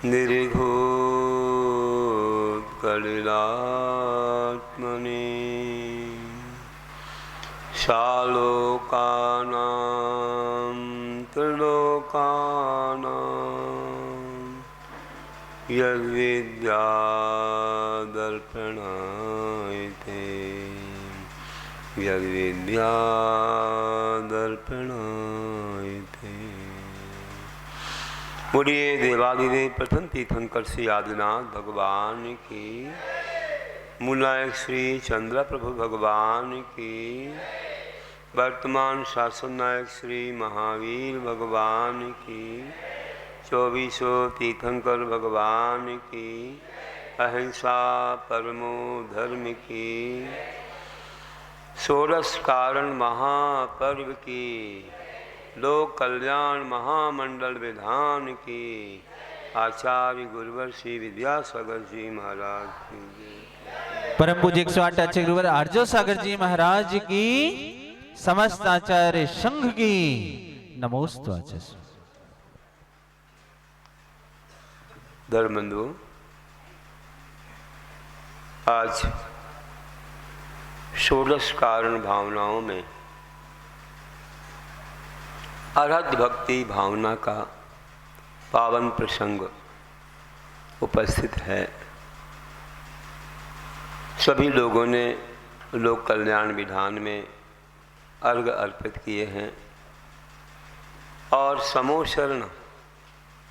निर्घोत्कलिलात्मने शालोकानां त्रिलोकानां यद्विद्यादर्पणायते यद्विद्यादर्पणायते। बोलिए देवादिदेव प्रथम तीर्थंकर श्री आदिनाथ भगवान की, मूलायक श्री चंद्र प्रभु भगवान की, वर्तमान शासन नायक श्री महावीर भगवान की, 2400 तीर्थंकर भगवान की, अहिंसा परमो धर्म की, षोडश कारण महापर्व की, लोक कल्याण महामंडल विधान की, आचार्य गुरुवर श्री विद्यासागर जी महाराज की, परम पूज्य 108 आचार्य गुरुवर आर्जो सागर जी महाराज की, समस्त आचार्य संघ की नमोस्तु आचार्य। धर्मबंधु, आज षोडश कारण भावनाओं में अरहत भक्ति भावना का पावन प्रसंग उपस्थित है। सभी लोगों ने लोक कल्याण विधान में अर्घ अर्पित किए हैं और समोशरण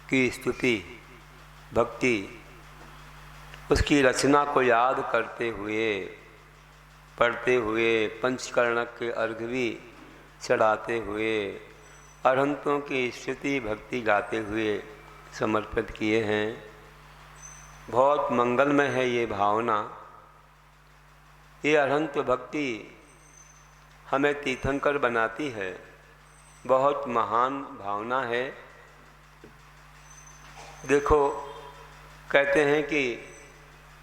की स्तुति भक्ति उसकी रचना को याद करते हुए पढ़ते हुए पंचकर्णक के अर्घ भी चढ़ाते हुए अरहंतों की स्तुति भक्ति गाते हुए समर्पित किए हैं। बहुत मंगलमय है ये भावना। ये अरहंत भक्ति हमें तीर्थंकर बनाती है, बहुत महान भावना है। देखो, कहते हैं कि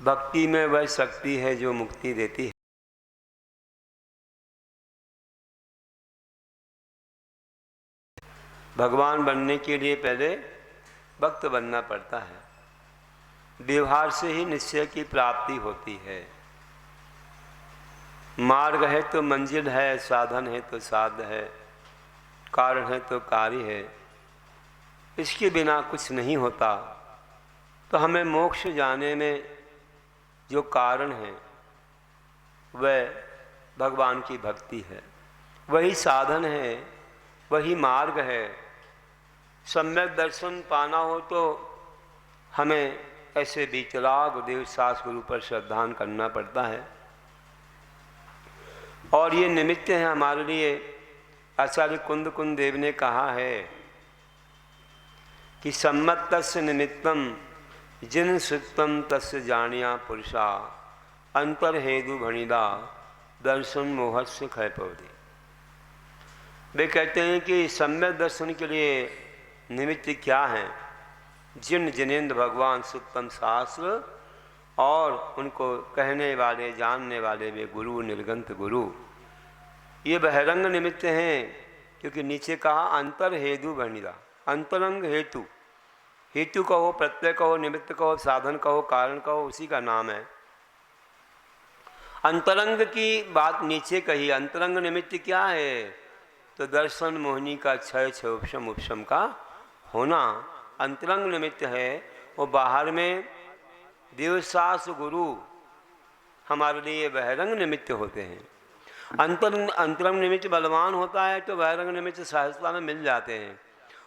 भक्ति में वह शक्ति है जो मुक्ति देती है। भगवान बनने के लिए पहले भक्त बनना पड़ता है। व्यवहार से ही निश्चय की प्राप्ति होती है। मार्ग है तो मंजिल है, साधन है तो साध्य है, कारण है तो कार्य है। इसके बिना कुछ नहीं होता। तो हमें मोक्ष जाने में जो कारण है वह भगवान की भक्ति है, वही साधन है, वही मार्ग है। सम्यक दर्शन पाना हो तो हमें ऐसे वितराग देवशास्त्र गुरु पर श्रद्धान करना पड़ता है और ये निमित्त है हमारे लिए। आचार्य कुंद कुंद देव ने कहा है कि सम्मत तस्य निमित्तम जिन सुतम तस्य जानिया पुरुषा अंतर हेतु भणिदा दर्शन मोहस्य खय पवदी। वे कहते हैं कि सम्यक दर्शन के लिए निमित्त क्या है? जिन जिनेन्द्र भगवान सुतम शास्त्र और उनको कहने वाले जानने वाले वे गुरु निर्गंत गुरु, ये बहिरंग निमित्त हैं। क्योंकि नीचे कहा अंतर हेतु भणिदा, अंतरंग हेतु, हेतु कहो, प्रत्यय कहो, निमित्त कहो, साधन कहो, कारण कहो, उसी का नाम है। अंतरंग की बात नीचे कही। अंतरंग निमित्त क्या है? तो दर्शन मोहिनी का क्षय क्षोपशम उपशम का होना अंतरंग निमित्त है। वो बाहर में देवशास्त्र गुरु हमारे लिए बहिरंग निमित्त होते हैं। अंतरंग निमित्त बलवान होता है तो बहिरंग निमित्त सहजता में मिल जाते हैं।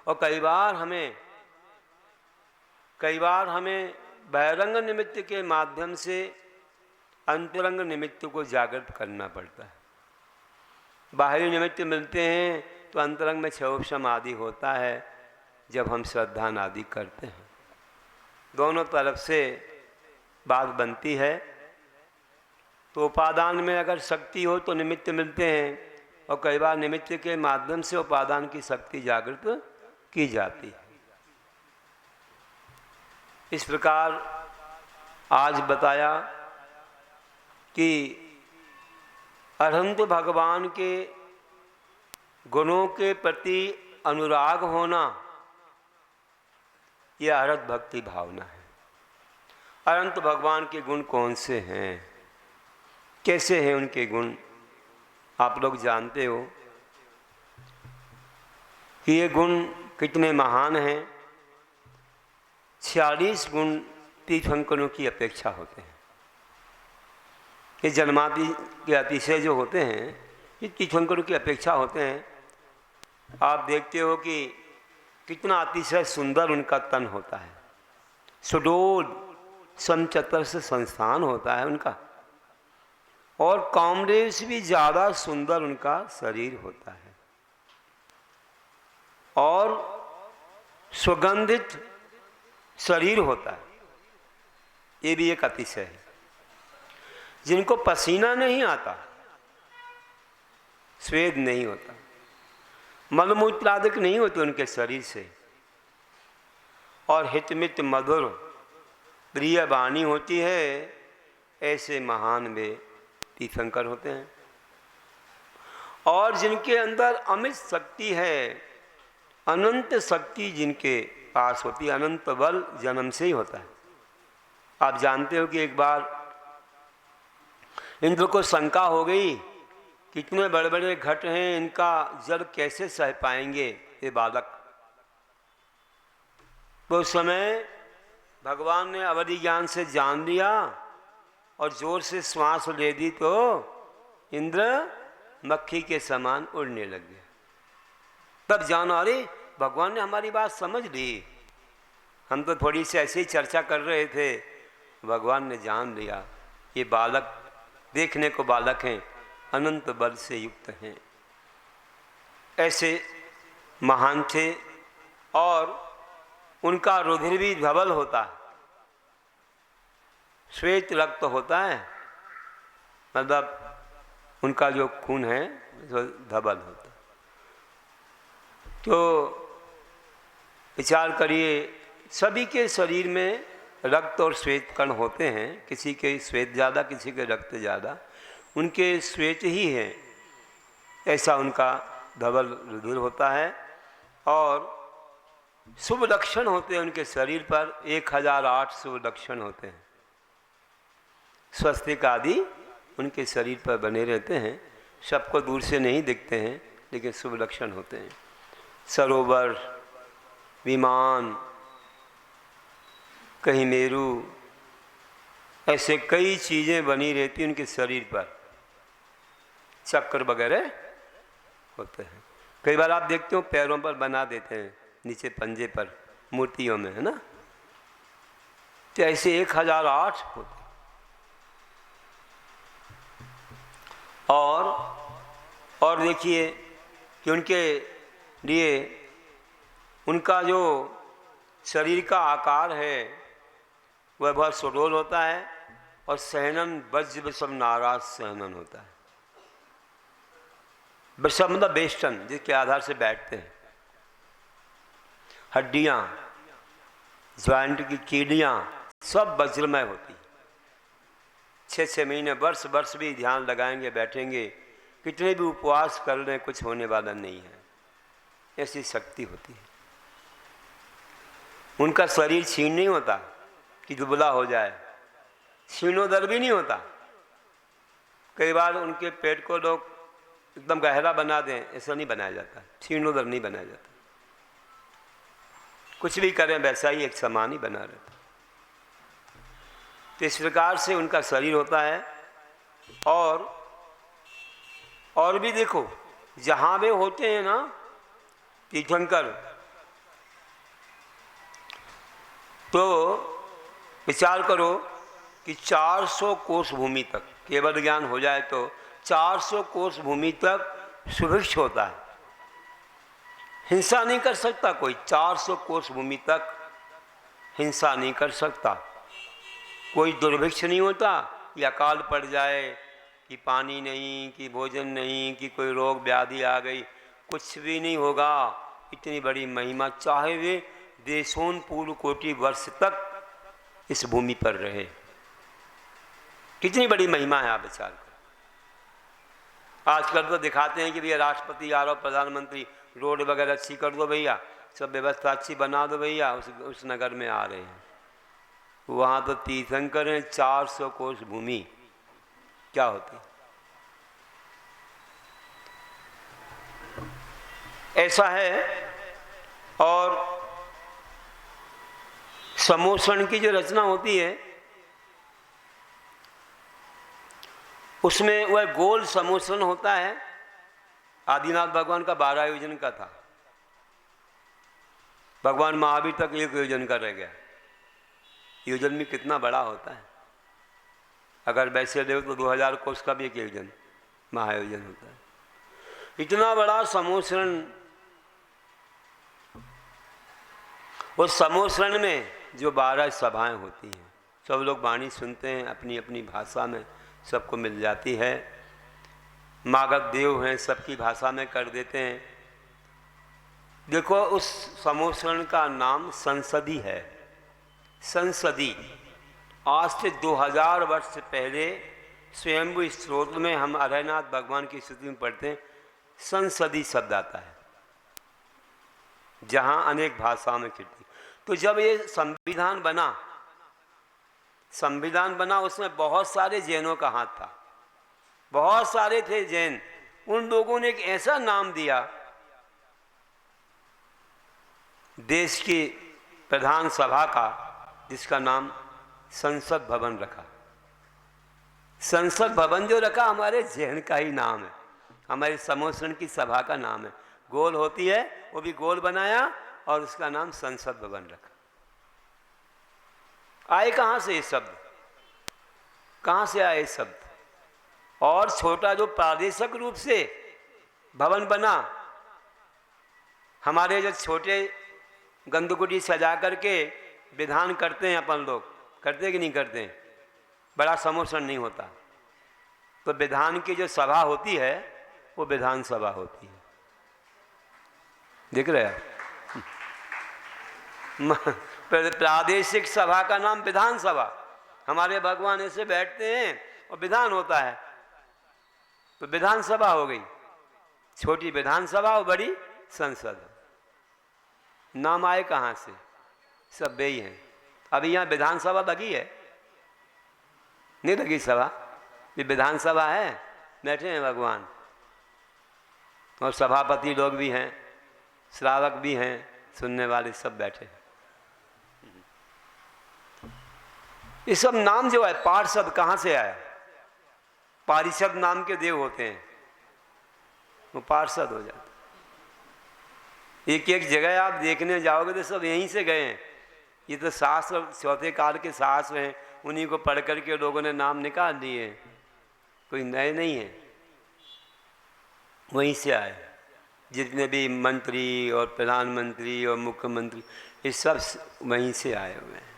और कई बार हमें बहिरंग निमित्त के माध्यम से अंतरंग निमित्त को जागृत करना पड़ता है। बाहरी निमित्त मिलते हैं तो अंतरंग में क्षोभशम आदि होता है जब हम श्रद्धा आदि करते हैं। दोनों तरफ से बात बनती है। तो उपादान में अगर शक्ति हो तो निमित्त मिलते हैं और कई बार निमित्त के माध्यम से उपादान की शक्ति जागृत की जाती है। इस प्रकार आज बताया कि अरहंत भगवान के गुणों के प्रति अनुराग होना ये अरहत भक्ति भावना है। अनंत भगवान के गुण कौन से हैं, कैसे हैं उनके गुण, आप लोग जानते हो कि ये गुण कितने महान हैं। 46 गुण तीर्थंकरों की अपेक्षा होते हैं। ये जन्मादि के अतिशय जो होते हैं ये तीर्थंकरों की अपेक्षा होते हैं। आप देखते हो कि कितना अतिशय सुंदर उनका तन होता है, सुडोल समचतर से संस्थान होता है उनका, और कामदेव से भी ज़्यादा सुंदर उनका शरीर होता है, और सुगंधित शरीर होता है। ये भी एक अतिशय है। जिनको पसीना नहीं आता, स्वेद नहीं होता, मलमूत्रादिक नहीं होते उनके शरीर से, और हितमित मधुर प्रिय वाणी होती है, ऐसे महान वे तीर्थंकर होते हैं। और जिनके अंदर अमित शक्ति है, अनंत शक्ति जिनके पास होती है, अनंत बल जन्म से ही होता है। आप जानते हो कि एक बार इंद्र को शंका हो गई, कितने बड़े बड़े घट हैं, इनका जल कैसे सह पाएंगे ये बालक। तो उस समय भगवान ने अवधि ज्ञान से जान लिया और जोर से श्वास ले दी तो इंद्र मक्खी के समान उड़ने लग गया। तब जाना, अरे भगवान ने हमारी बात समझ ली, हम तो थोड़ी सी ऐसे ही चर्चा कर रहे थे, भगवान ने जान लिया ये बालक देखने को बालक हैं, अनंत बल से युक्त हैं। ऐसे महान थे, और उनका रुधिर भी धवल होता है, श्वेत रक्त होता है, मतलब उनका जो खून है जो धवल होता है। तो विचार करिए, सभी के शरीर में रक्त और श्वेत कण होते हैं, किसी के श्वेत ज़्यादा, किसी के रक्त ज़्यादा, उनके श्वेत ही है, ऐसा उनका धवल रुधिर होता है। और शुभ लक्षण होते हैं उनके शरीर पर, 1008 शुभ लक्षण होते हैं, स्वस्तिक आदि उनके शरीर पर बने रहते हैं। सबको दूर से नहीं दिखते हैं, लेकिन शुभ लक्षण होते हैं। सरोवर, विमान, कहीं मेरू, ऐसे कई चीज़ें बनी रहती हैं उनके शरीर पर, चक्र वगैरह होते हैं। कई बार आप देखते हो पैरों पर बना देते हैं, नीचे पंजे पर, मूर्तियों में, है ना। तो ऐसे 1008 होते। और देखिए कि उनके लिए उनका जो शरीर का आकार है वह बहुत सुडोल होता है, और सहनन वज्र विषम नाराज सहनन होता है। विषम मतलब बेष्टन, जिसके आधार से बैठते हैं। हड्डियाँ, ज्वाइंट की कीड़ियाँ सब वज्रमय होती। 6-6 महीने, वर्ष भी ध्यान लगाएंगे, बैठेंगे, कितने भी उपवास कर लें, कुछ होने वाला नहीं है, ऐसी शक्ति होती है। उनका शरीर क्षीण नहीं होता कि दुबला हो जाए, क्षीणोदर भी नहीं होता। कई बार उनके पेट को लोग एकदम गहरा बना दें, ऐसा नहीं बनाया जाता, क्षीणोदर नहीं बनाया जाता। कुछ भी करें वैसा ही एक समान ही बना रहता। तो इस प्रकार से उनका शरीर होता है। और भी देखो, जहाँ वे होते हैं ना तीर्थंकर, तो विचार करो कि 400 कोस भूमि तक, केवल ज्ञान हो जाए तो 400 कोस भूमि तक सुभिक्ष होता है, हिंसा नहीं कर सकता कोई। 400 कोस भूमि तक हिंसा नहीं कर सकता कोई, दुर्भिक्ष नहीं होता, या अकाल पड़ जाए कि पानी नहीं, कि भोजन नहीं, कि कोई रोग व्याधि आ गई, कुछ भी नहीं होगा। इतनी बड़ी महिमा, चाहे वे देशों पूर्व कोटि वर्ष तक इस भूमि पर रहे, कितनी बड़ी महिमा है। आप विचार करो, आजकल तो दिखाते हैं कि भैया राष्ट्रपति आ रहा, प्रधानमंत्री, रोड वगैरह अच्छी कर दो भैया, सब व्यवस्था अच्छी बना दो भैया, उस नगर में आ रहे हैं। वहाँ तो तीर्थंकर हैं, 400 कोस भूमि क्या होती। ऐसा है। और समोषण की जो रचना होती है उसमें वह गोल समोषण होता है। आदिनाथ भगवान का 12 योजन का था, भगवान महावीर तक 1 योजन का रह गया। योजन में कितना बड़ा होता है, अगर वैसे देखो तो 2000 कोस का भी 1 योजन महायोजन होता है। इतना बड़ा समोषण। उस समोषण में जो 12 सभाएं होती हैं, सब लोग वाणी सुनते हैं, अपनी अपनी भाषा में सबको मिल जाती है। मागध देव हैं, सबकी भाषा में कर देते हैं। देखो उस समोषण का नाम संसदी है। संसदी आज से 2000 वर्ष पहले स्वयंभू स्त्रोत में हम अरहनाथ भगवान की स्तुति में पढ़ते हैं, संसदी शब्द आता है, जहां अनेक भाषाओं में कीर्ति। तो जब ये संविधान बना उसमें बहुत सारे जैनों का हाथ था, बहुत सारे थे जैन। उन लोगों ने एक ऐसा नाम दिया, देश की प्रधान सभा का, जिसका नाम संसद भवन रखा। संसद भवन जो रखा हमारे जैन का ही नाम है, हमारे समोषण की सभा का नाम है। गोल होती है, वो भी गोल बनाया और उसका नाम संसद भवन रखा। आए कहाँ से ये शब्द, कहाँ से आए शब्द? और छोटा जो प्रादेशिक रूप से भवन बना, हमारे जो छोटे गंदगुटी सजा करके विधान करते हैं अपन लोग, करते कि नहीं करते हैं, बड़ा समोषण नहीं होता, तो विधान की जो सभा होती है वो विधान सभा होती है। देख रहे हैं, प्रादेशिक सभा का नाम विधान सभा। हमारे भगवान ऐसे बैठते हैं और विधान होता है, तो विधान सभा हो गई। छोटी विधान सभा और बड़ी संसद। नाम आए कहाँ से? सब वे ही हैं। अभी यहाँ विधानसभा लगी है, नहीं लगी सभा? ये विधानसभा है, बैठे हैं भगवान, और सभापति लोग भी हैं, श्रावक भी हैं, सुनने वाले सब बैठे हैं। ये सब नाम जो है, पार्षद कहाँ से आया? पारिषद नाम के देव होते हैं, वो पार्षद हो जाते। एक एक जगह आप देखने जाओगे तो सब यहीं से गए हैं। ये तो शास्त्र, चौथे काल के शास्त्र हैं, उन्हीं को पढ़ करके लोगों ने नाम निकाल दिए, कोई नए नहीं है, वहीं से आए। जितने भी मंत्री और प्रधानमंत्री और मुख्यमंत्री, ये सब वहीं से आए हुए हैं।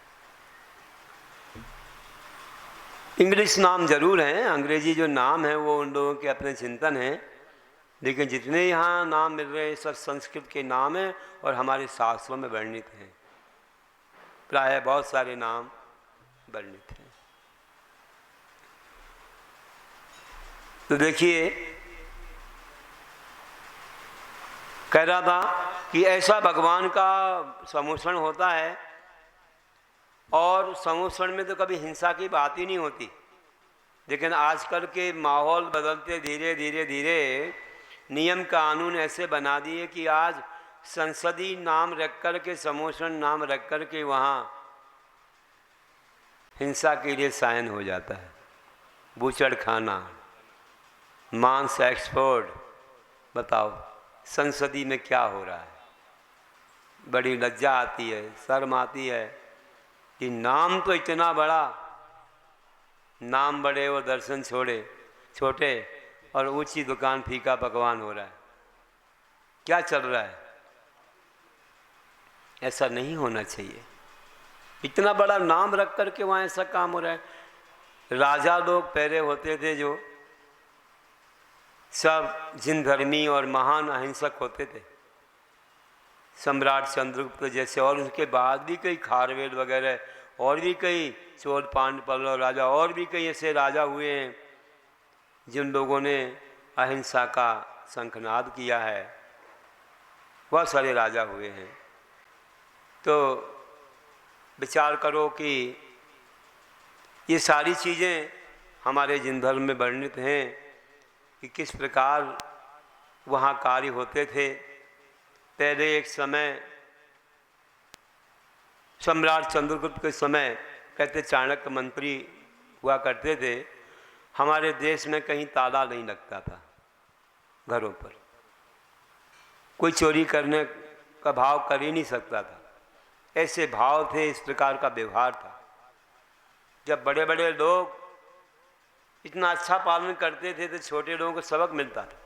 इंग्लिश नाम जरूर हैं, अंग्रेजी जो नाम है वो उन लोगों के अपने चिंतन हैं, लेकिन जितने यहाँ नाम मिल रहे हैं सब संस्कृत के नाम हैं और हमारे शास्त्रों में वर्णित हैं। प्राय बहुत सारे नाम वर्णित हैं। तो देखिए, कह रहा था कि ऐसा भगवान का समोषण होता है, और समोषण में तो कभी हिंसा की बात ही नहीं होती। लेकिन आजकल के माहौल बदलते धीरे धीरे धीरे नियम कानून ऐसे बना दिए कि आज संसदीय नाम रख कर के, समोषण नाम रख कर के वहाँ हिंसा के लिए साइन हो जाता है। बूचड़ खाना, मांस एक्सपोर्ट, बताओ संसदी में क्या हो रहा है? बड़ी लज्जा आती है, शर्म आती है कि नाम तो इतना बड़ा, नाम बड़े और दर्शन छोटे, और ऊंची दुकान फीका पकवान हो रहा है। क्या चल रहा है? ऐसा नहीं होना चाहिए। इतना बड़ा नाम रख करके वहाँ ऐसा काम हो रहा है। राजा लोग पहले होते थे जो सब जिन धर्मी और महान अहिंसक होते थे, सम्राट चंद्रगुप्त जैसे, और उसके बाद भी कई खारवेल वगैरह, और भी कई चोल पांडव राजा, और भी कई ऐसे राजा हुए हैं जिन लोगों ने अहिंसा का शंखनाद किया है। बहुत सारे राजा हुए हैं। तो विचार करो कि ये सारी चीज़ें हमारे जिन धर्म में वर्णित हैं कि किस प्रकार वहाँ कार्य होते थे। पहले एक समय सम्राट चंद्रगुप्त के समय कहते चाणक्य मंत्री हुआ करते थे, हमारे देश में कहीं ताला नहीं लगता था घरों पर, कोई चोरी करने का भाव कर ही नहीं सकता था, ऐसे भाव थे, इस प्रकार का व्यवहार था। जब बड़े बड़े लोग इतना अच्छा पालन करते थे तो छोटे लोगों को सबक मिलता था।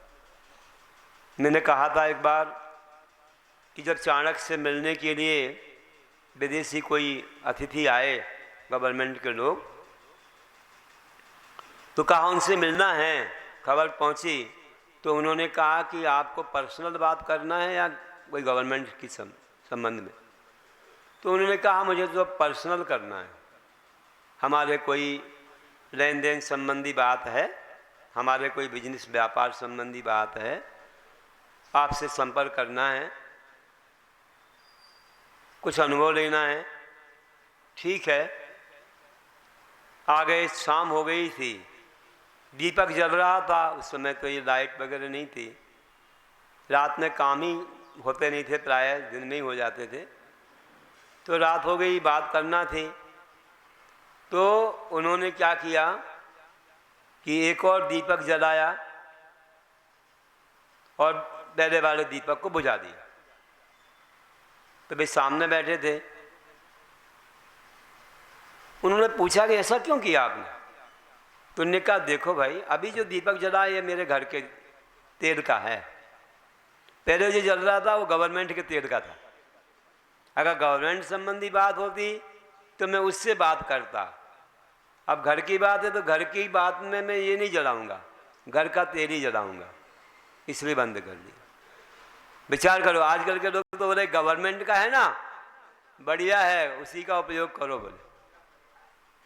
मैंने कहा था एक बार कि जब चाणक्य से मिलने के लिए विदेशी कोई अतिथि आए, गवर्नमेंट के लोग, तो कहा उनसे मिलना है, खबर पहुंची तो उन्होंने कहा कि आपको पर्सनल बात करना है या कोई गवर्नमेंट की संबंध में। तो उन्होंने कहा मुझे तो पर्सनल करना है, हमारे कोई लेन देन संबंधी बात है, हमारे कोई बिजनेस व्यापार संबंधी बात है, आपसे संपर्क करना है, कुछ अनुभव लेना है। ठीक है, आ गए, शाम हो गई थी, दीपक जल रहा था, उस समय तो ये लाइट वगैरह नहीं थी, रात में काम ही होते नहीं थे, प्रायः दिन में ही हो जाते थे। तो रात हो गई, बात करना थी, तो उन्होंने क्या किया कि एक और दीपक जलाया और पहले वाले दीपक को बुझा दिया। तो वे सामने बैठे थे, उन्होंने पूछा कि ऐसा क्यों किया आपने? तो उन्होंने कहा देखो भाई, अभी जो दीपक जला ये मेरे घर के तेल का है, पहले जो जल रहा था वो गवर्नमेंट के तेल का था। अगर गवर्नमेंट संबंधी बात होती तो मैं उससे बात करता, अब घर की बात है तो घर की बात में मैं ये नहीं जलाऊंगा, घर का तेल ही जलाऊंगा, इसलिए बंद कर दिया। विचार करो, आजकल के लोग तो बोले गवर्नमेंट का है ना, बढ़िया है, उसी का उपयोग करो, बोले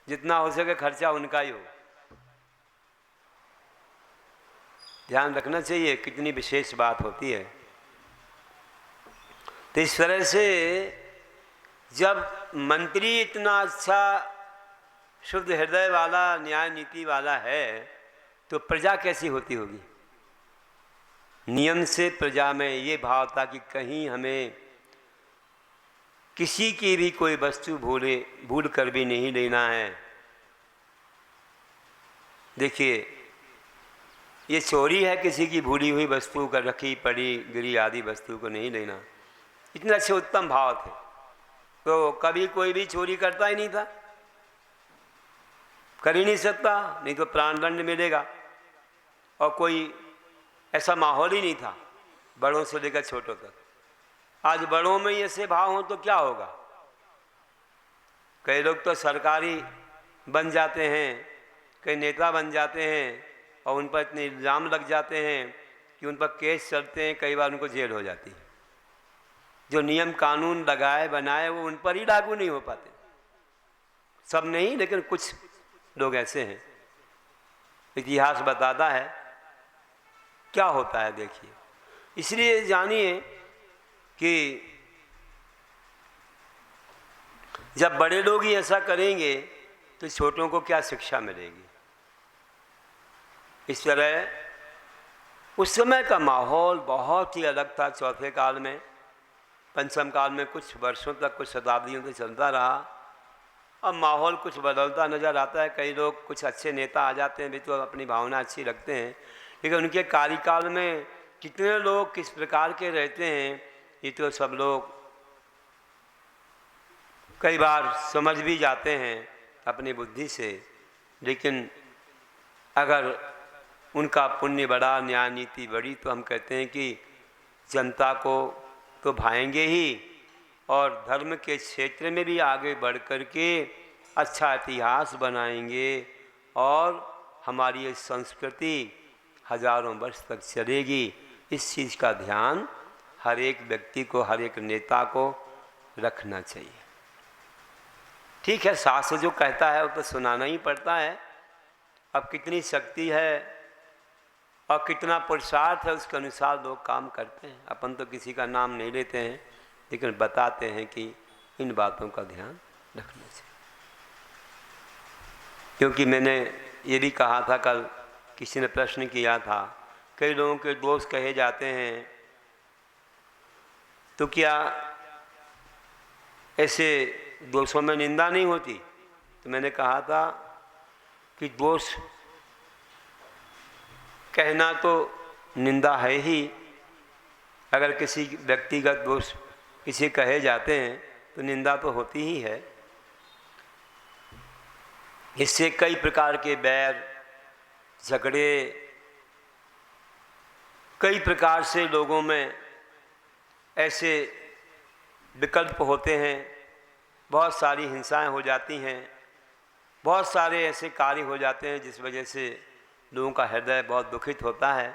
जितना हो सके खर्चा उनका ही हो। ध्यान रखना चाहिए कितनी विशेष बात होती है। तो इस तरह से जब मंत्री इतना अच्छा शुद्ध हृदय वाला, न्याय नीति वाला है, तो प्रजा कैसी होती होगी। नियम से प्रजा में ये भाव था कि कहीं हमें किसी की भी कोई वस्तु भूल कर भी नहीं लेना है। देखिए, ये चोरी है, किसी की भूली हुई वस्तु का, रखी पड़ी गिरी आदि वस्तु को नहीं लेना। इतने अच्छे उत्तम भाव थे, तो कभी कोई भी चोरी करता ही नहीं था, कर ही नहीं सकता, नहीं तो प्राणदंड मिलेगा। और कोई ऐसा माहौल ही नहीं था, बड़ों से लेकर छोटों तक। आज बड़ों में ऐसे भाव हो तो क्या होगा। कई लोग तो सरकारी बन जाते हैं, कई नेता बन जाते हैं, और उन पर इतने इल्ज़ाम लग जाते हैं कि उन पर केस चलते हैं, कई बार उनको जेल हो जाती है। जो नियम कानून लगाए बनाए वो उन पर ही लागू नहीं हो पाते, सब नहीं, लेकिन कुछ लोग ऐसे हैं। इतिहास बताता है क्या होता है, देखिए। इसलिए जानिए कि जब बड़े लोग ही ऐसा करेंगे तो छोटों को क्या शिक्षा मिलेगी। इस तरह उस समय का माहौल बहुत ही अलग था। चौथे काल में, पंचम काल में कुछ वर्षों तक, कुछ शताब्दियों तक चलता रहा। अब माहौल कुछ बदलता नज़र आता है। कई लोग, कुछ अच्छे नेता आ जाते हैं भी तो अपनी भावना अच्छी रखते हैं, लेकिन उनके कार्यकाल में कितने लोग किस प्रकार के रहते हैं ये तो सब लोग कई बार समझ भी जाते हैं अपनी बुद्धि से। लेकिन अगर उनका पुण्य बड़ा, न्याय नीति बड़ी, तो हम कहते हैं कि जनता को तो भाएंगे ही, और धर्म के क्षेत्र में भी आगे बढ़ कर के अच्छा इतिहास बनाएंगे, और हमारी ये संस्कृति हजारों वर्ष तक चलेगी। इस चीज़ का ध्यान हर एक व्यक्ति को, हर एक नेता को रखना चाहिए। ठीक है, शास्त्र जो कहता है वो तो सुनाना ही पड़ता है। अब कितनी शक्ति है और कितना पुरुषार्थ है, उसके अनुसार लोग काम करते हैं। अपन तो किसी का नाम नहीं लेते हैं, लेकिन बताते हैं कि इन बातों का ध्यान रखना चाहिए। क्योंकि मैंने ये भी कहा था, कल किसी ने प्रश्न किया था, कई लोगों के दोष कहे जाते हैं, तो क्या ऐसे दोषों में निंदा नहीं होती? तो मैंने कहा था कि दोष कहना तो निंदा है ही। अगर किसी व्यक्तिगत दोष किसी कहे जाते हैं तो निंदा तो होती ही है। इससे कई प्रकार के बैर, झगड़े, कई प्रकार से लोगों में ऐसे विकल्प होते हैं, बहुत सारी हिंसाएं हो जाती हैं, बहुत सारे ऐसे कार्य हो जाते हैं जिस वजह से लोगों का हृदय बहुत दुखित होता है,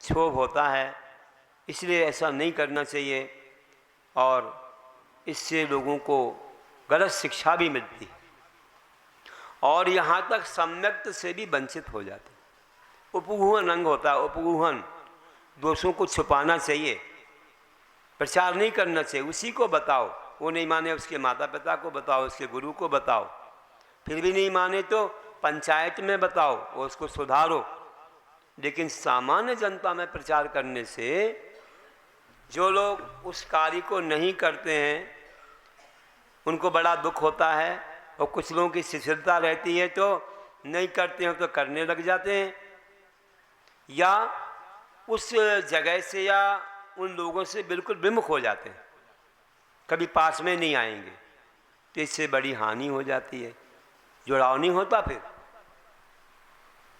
क्षोभ होता है। इसलिए ऐसा नहीं करना चाहिए और इससे लोगों को गलत शिक्षा भी मिलती है और यहाँ तक सम्यक्त से भी वंचित हो जाते हैं। उपगूहन अंग होता है, उपगूहन, दोषों को छुपाना चाहिए, प्रचार नहीं करना चाहिए। उसी को बताओ, वो नहीं माने उसके माता पिता को बताओ, उसके गुरु को बताओ, फिर भी नहीं माने तो पंचायत में बताओ, वो उसको सुधारो। लेकिन सामान्य जनता में प्रचार करने से जो लोग उस कार्य को नहीं करते हैं उनको बड़ा दुख होता है, और कुछ लोगों की शिथिलता रहती है तो नहीं करते हैं तो करने लग जाते हैं, या उस जगह से या उन लोगों से बिल्कुल विमुख हो जाते हैं, कभी पास में नहीं आएंगे। तो इससे बड़ी हानि हो जाती है, जुड़ाव नहीं होता, फिर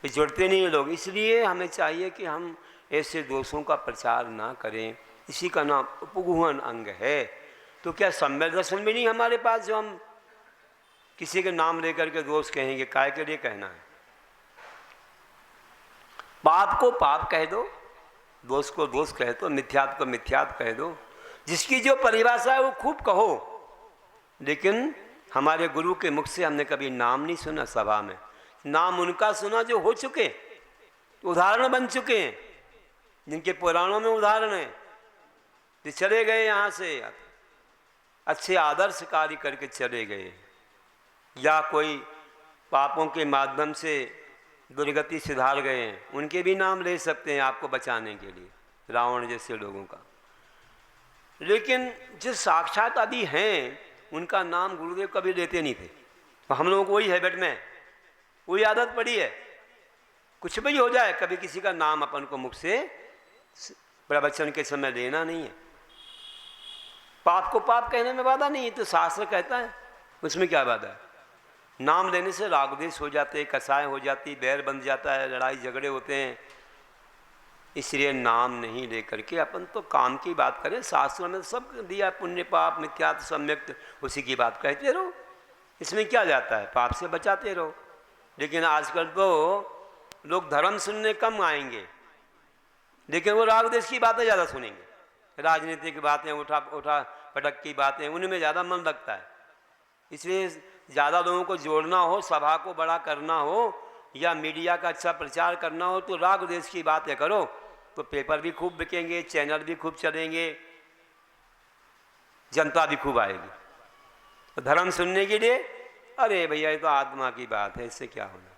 जुड़ते नहीं हैं लोग। इसलिए हमें चाहिए कि हम ऐसे दोषों का प्रचार ना करें। इसी का नाम उपगूहन अंग है। तो क्या सम्यक दर्शन भी नहीं हमारे पास जो हम किसी के नाम लेकर के दोष कहेंगे? काय के लिए कहना है? पाप को पाप कह दो, दोष को दोष कह दो, मिथ्यात को मिथ्यात कह दो, जिसकी जो परिभाषा है वो खूब कहो। लेकिन हमारे गुरु के मुख से हमने कभी नाम नहीं सुना सभा में। नाम उनका सुना जो हो चुके, उदाहरण बन चुके हैं, जिनके पुराणों में उदाहरण है, जो चले गए यहाँ से, अच्छे आदर्श कार्य करके चले गए, या कोई पापों के माध्यम से दुर्गति सुधार गए हैं, उनके भी नाम ले सकते हैं आपको बचाने के लिए, रावण जैसे लोगों का। लेकिन जो साक्षात आदि हैं उनका नाम गुरुदेव कभी लेते नहीं थे। तो हम लोगों को वही हैबिट में वही आदत पड़ी है, कुछ भी हो जाए कभी किसी का नाम अपन को मुख से प्रवचन के समय लेना नहीं है। पाप को पाप कहने में बाधा नहीं है, तो शास्त्र कहता है, उसमें क्या बाधा है? नाम लेने से रागद्वेष हो जाते, कसाय हो जाती, बैर बन जाता है, लड़ाई झगड़े होते हैं। इसलिए नाम नहीं लेकर के अपन तो काम की बात करें। शास्त्रों में सब दिया, पुण्य पाप मिथ्यात्व सम्यक्त, उसी की बात कहते रहो, इसमें क्या जाता है? पाप से बचाते रहो। लेकिन आजकल तो लोग धर्म सुनने कम आएंगे, लेकिन वो रागद्वेष की बातें ज़्यादा सुनेंगे, राजनीतिक बातें, उठा उठा पटक की बातें, उनमें ज़्यादा मन लगता है। इसलिए ज़्यादा लोगों को जोड़ना हो, सभा को बड़ा करना हो, या मीडिया का अच्छा प्रचार करना हो, तो रागद्वेष की बातें करो, तो पेपर भी खूब बिकेंगे, चैनल भी खूब चलेंगे, जनता भी खूब आएगी। तो धर्म सुनने के लिए, अरे भैया ये तो आत्मा की बात है, इससे क्या होना?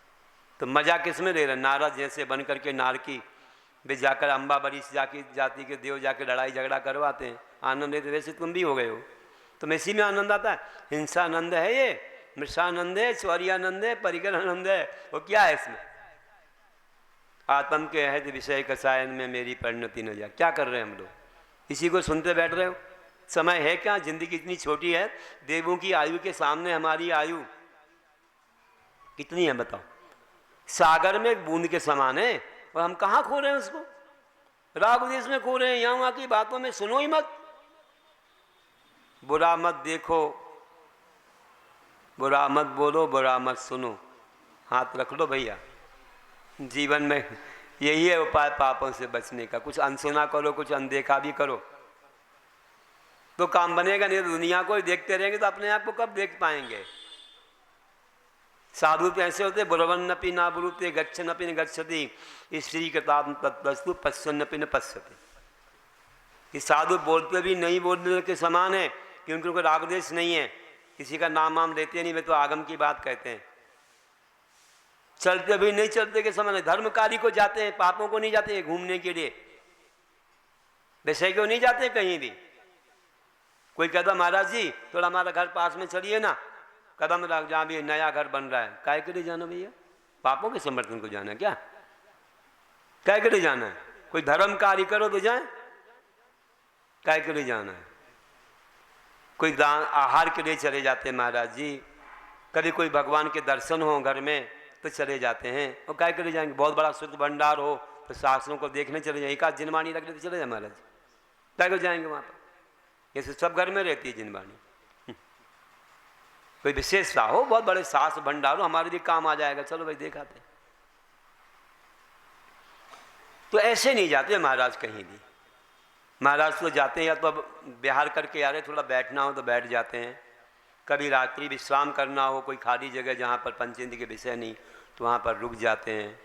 तो मजा किस में ले रहे? नारद जैसे बन करके नारकी वे जाकर अम्बाबरी जाति के देव जाकर लड़ाई झगड़ा करवाते हैं, आनंद लेते, वैसे तुम भी हो गए हो। तो इसी में आनंद आता है। हिंसानंद है ये, मृषानंद है, चौरियानंद है, परिग्रहानंद है, वो क्या है इसमें? आत्म के अहद विषय कसायन में मेरी परिणति न जा। क्या कर रहे हैं हम लोग? इसी को सुनते बैठ रहे हो? समय है क्या? जिंदगी इतनी छोटी है, देवों की आयु के सामने हमारी आयु कितनी है बताओ? सागर में बूंद के समान है, और हम कहाँ खो रहे हैं उसको? रागद्वेष में खो रहे हैं। यहाँ वहाँ की बातों में सुनो ही मत, बुरा मत देखो, बुरा मत बोलो, बुरा मत सुनो, हाथ रख लो भैया। जीवन में यही है उपाय पापों से बचने का। कुछ अनसुना करो, कुछ अनदेखा भी करो, तो काम बनेगा। नहीं तो दुनिया को ही देखते रहेंगे तो अपने आप को कब देख पाएंगे? साधु तो ऐसे होते, बुरवन्नपि ना बुरुते, गच्छन्नपि न गच्छति, स्त्री कृतात्म तत्वस्तु पश्यन्नपि न पश्यति। कि साधु बोलते भी नहीं बोलने के समान है, क्योंकि उनको राग द्वेष नहीं है, किसी का नाम वाम लेते नहीं, वे तो आगम की बात कहते हैं। चलते भी नहीं चलते के समय धर्म कार्य को जाते हैं, पापों को नहीं जाते हैं घूमने के लिए, विषय को नहीं जाते कहीं भी। कोई कहता महाराज जी थोड़ा हमारा घर पास में चलिए ना, कदम रख, जहाँ भी नया घर बन रहा है, काय के लिए जाना भैया? पापों के समर्थन को जाना क्या? काय के लिए जाना है? कोई धर्म कार्य करो तो जाए, काय के लिए जाना है? कोई दान आहार के लिए चले जाते हैं महाराज जी, कभी कोई भगवान के दर्शन हो घर में तो चले जाते हैं, और काय के लिए जाएंगे? बहुत बड़ा शुद्ध भंडार हो तो शास्त्रों को देखने चले जाए, एक आध जिनवाणी रख ले तो चले जाए महाराज, काय को जाएंगे वहाँ पर? ये सब घर में रहती है जिनवाणी। कोई विशेषता हो, बहुत बड़े शास्त्र भंडार हो, हमारे लिए काम आ जाएगा, चलो भाई देखाते। तो ऐसे नहीं जाते महाराज कहीं भी। महाराज तो जाते हैं या तो बिहार करके आ रहे, थोड़ा बैठना हो तो बैठ जाते हैं, कभी रात्रि विश्राम करना हो, कोई खाली जगह जहाँ पर पंचेंद्र के विषय नहीं तो वहाँ पर रुक जाते हैं,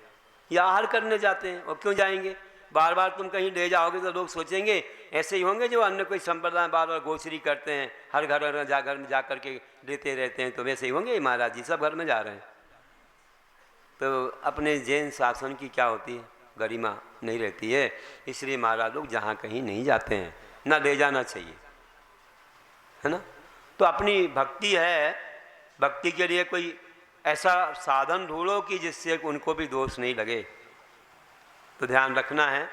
या आहार करने जाते हैं। और क्यों जाएंगे? बार बार तुम कहीं ले जाओगे तो लोग सोचेंगे ऐसे ही होंगे जो अन्य कोई संप्रदाय बार बार गोचरी करते हैं, हर घर में जा कर के लेते रहते हैं, तो वैसे ही होंगे महाराज जी, सब घर में जा रहे हैं। तो अपने जैन शासन की क्या होती है, गरिमा नहीं रहती है, इसलिए महाराज लोग जहाँ कहीं नहीं जाते हैं, ना ले जाना चाहिए, है ना। तो अपनी भक्ति है, भक्ति के लिए कोई ऐसा साधन ढूंढो कि जिससे उनको भी दोष नहीं लगे, तो ध्यान रखना है।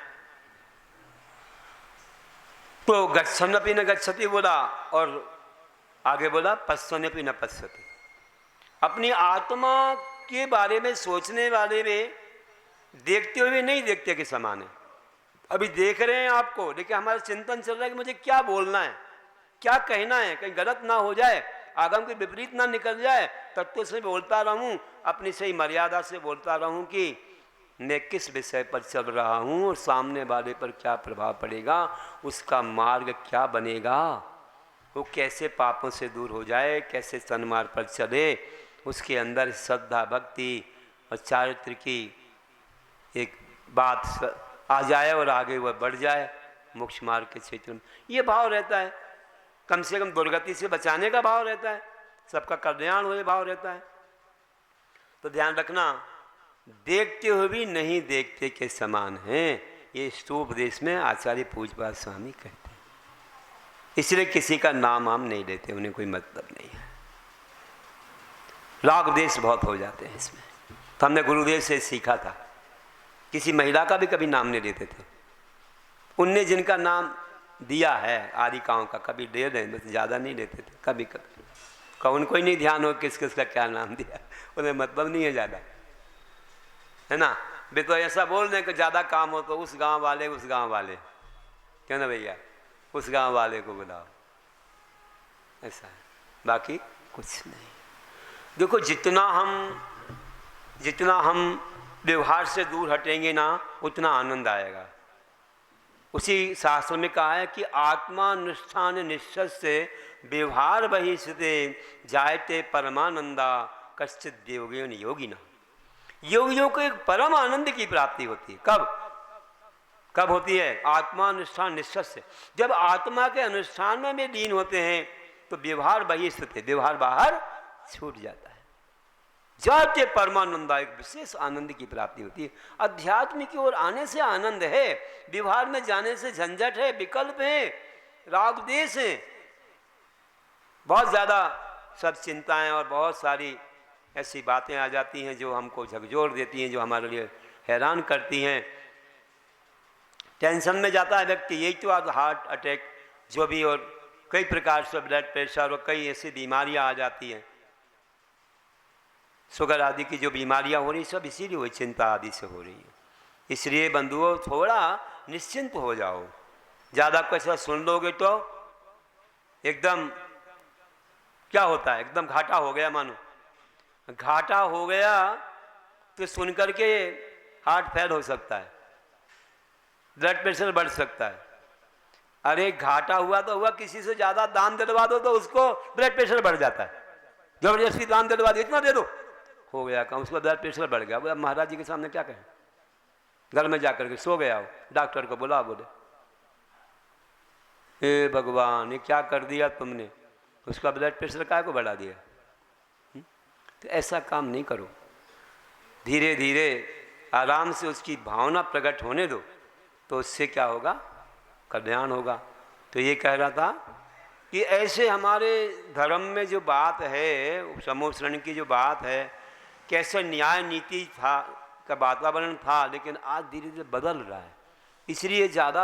तो गच्छन्नपि न गच्छति बोला, और आगे बोला पश्यन्नपि न पश्यति। अपनी आत्मा के बारे में सोचने वाले में देखते हुए नहीं देखते के समान है। अभी देख रहे हैं आपको, लेकिन हमारा चिंतन चल रहा है कि मुझे क्या बोलना है, क्या कहना है, कहीं गलत ना हो जाए, आगम के विपरीत ना निकल जाए, तत्व से बोलता रहूं, अपनी सही मर्यादा से बोलता रहूं कि मैं किस विषय पर चल रहा हूं और सामने वाले पर क्या प्रभाव पड़ेगा, उसका मार्ग क्या बनेगा, वो कैसे पापों से दूर हो जाए, कैसे सन्मार्ग पर चले, उसके अंदर श्रद्धा भक्ति और चारित्र की एक बात आ जाए और आगे वह बढ़ जाए मोक्ष मार्ग के क्षेत्र में। ये भाव रहता है, कम से कम दुर्गति से बचाने का भाव रहता है, सबका कल्याण हो, भाव रहता है। तो ध्यान रखना, देखते हुए भी नहीं देखते के समान हैं, ये स्तूपदेश में आचार्य पूज्यपाद स्वामी कहते हैं। इसलिए किसी का नाम हम नहीं लेते, उन्हें कोई मतलब नहीं है। राग देश बहुत हो जाते हैं इसमें। तो हमने गुरुदेव से सीखा था, किसी महिला का भी कभी नाम नहीं लेते थे। उनने जिनका नाम दिया है आदिकाओं का, कभी ले दें, बस ज़्यादा नहीं लेते थे, कभी कभी का उनको ही नहीं ध्यान हो किस किस का क्या नाम दिया, उन्हें मतलब नहीं है ज़्यादा, है ना। वे तो ऐसा बोल दें कि ज़्यादा काम हो तो उस गांव वाले, क्यों ना भैया, उस गांव वाले को बुलाओ, ऐसा है, बाकी कुछ नहीं। देखो जितना हम व्यवहार से दूर हटेंगे ना, उतना आनंद आएगा। उसी शास्त्र में कहा है कि आत्मानुष्ठान निश्चय से व्यवहार बहिष्ठते जायते परमानंदा कश्चित योगिन योगिना। योगियों को एक परम आनंद की प्राप्ति होती है। कब होती है? आत्मानुष्ठान निश्चय से। जब आत्मा के अनुष्ठान में भी लीन होते हैं तो व्यवहार बहिष्ठते, व्यवहार बाहर छूट जाता है, जाते परमानंदा, एक विशेष आनंद की प्राप्ति होती है। अध्यात्म की ओर आने से आनंद है, व्यवहार में जाने से झंझट है, विकल्प है, राग देश है, बहुत ज़्यादा सब चिंताएं और बहुत सारी ऐसी बातें आ जाती हैं जो हमको झकझोर देती हैं, जो हमारे लिए हैरान करती हैं। टेंशन में जाता है व्यक्ति, यही तो हार्ट अटैक जो भी, और कई प्रकार से ब्लड प्रेशर और कई ऐसी बीमारियां आ जाती हैं, शुगर आदि की जो बीमारियां हो रही, सब इसीलिए हुई, चिंता आदि से हो रही है। इसलिए बंधुओं थोड़ा निश्चिंत हो जाओ। ज़्यादा कुछ सुन लोगे तो एकदम क्या होता है, एकदम घाटा हो गया, मानो घाटा हो गया तो सुन करके हार्ट फेल हो सकता है, ब्लड प्रेशर बढ़ सकता है। अरे घाटा हुआ तो हुआ, किसी से ज़्यादा दान दिलवा दो तो उसको ब्लड प्रेशर बढ़ जाता है, जबरदस्ती दान दिलवा दो, इतना दे दो, हो गया काम, उसका ब्लड प्रेशर बढ़ गया। अब महाराज जी के सामने क्या कहें, घर में जाकर के सो गया हो, डॉक्टर को बुला, बोले हे भगवान ये क्या कर दिया तुमने, उसका ब्लड प्रेशर काय को बढ़ा दिया। तो ऐसा काम नहीं करो, धीरे धीरे आराम से उसकी भावना प्रकट होने दो, तो उससे क्या होगा, कल्याण होगा। तो ये कह रहा था कि ऐसे हमारे धर्म में जो बात है, समोसरण की जो बात है, कैसे न्याय नीति था का वातावरण था, लेकिन आज धीरे धीरे बदल रहा है, इसलिए ज़्यादा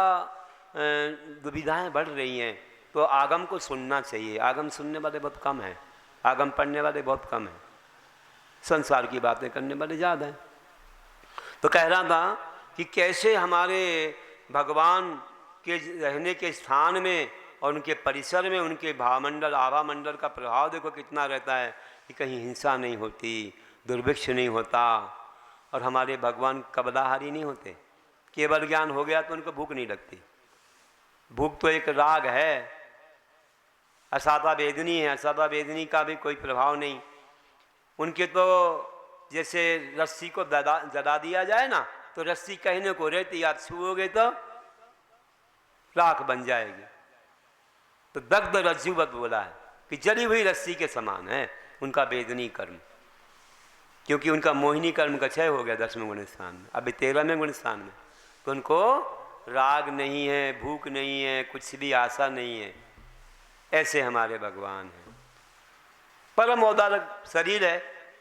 दुविधाएं बढ़ रही हैं। तो आगम को सुनना चाहिए, आगम सुनने वाले बहुत कम हैं, आगम पढ़ने वाले बहुत कम हैं, संसार की बातें करने वाले ज़्यादा हैं। तो कह रहा था कि कैसे हमारे भगवान के रहने के स्थान में और उनके परिसर में उनके भावमंडल आभा मंडल का प्रभाव देखो कितना रहता है, कि कहीं हिंसा नहीं होती, दुर्भिक्ष नहीं होता, और हमारे भगवान कबलाहारी नहीं होते। केवल ज्ञान हो गया तो उनको भूख नहीं लगती। भूख तो एक राग है, असादा वेदनी है, असादा वेदनी का भी कोई प्रभाव नहीं। उनके तो जैसे रस्सी को जला दिया जाए ना, तो रस्सी कहने को रहती, याद छुओगे तो राख बन जाएगी। तो दग्ध रज्जुवत बोला है कि जली हुई रस्सी के समान है उनका वेदनी कर्म, क्योंकि उनका मोहिनी कर्म का क्षय हो गया 10वें गुण स्थान में, अभी 13वें गुण स्थान में। तो उनको राग नहीं है, भूख नहीं है, कुछ भी आशा नहीं है। ऐसे हमारे भगवान हैं। परम औदारक शरीर है,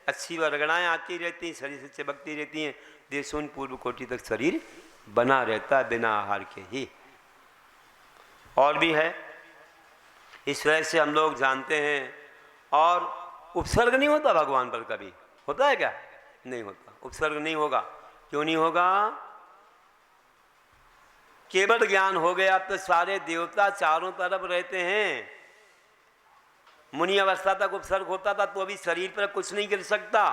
अच्छी वर्गणाएँ आती रहती हैं, शरीर से चिपकती रहती हैं, देशों पूर्व कोटि तक शरीर बना रहता है बिना आहार के ही। और भी है, इस तरह से हम लोग जानते हैं। और उपसर्ग नहीं होता भगवान पर, कभी होता है क्या? नहीं होता, उपसर्ग नहीं होगा। क्यों नहीं होगा? केवल ज्ञान हो गया तो सारे देवता चारों तरफ रहते हैं। मुनि अवस्था तक उपसर्ग होता था तो अभी शरीर पर कुछ नहीं कर सकता,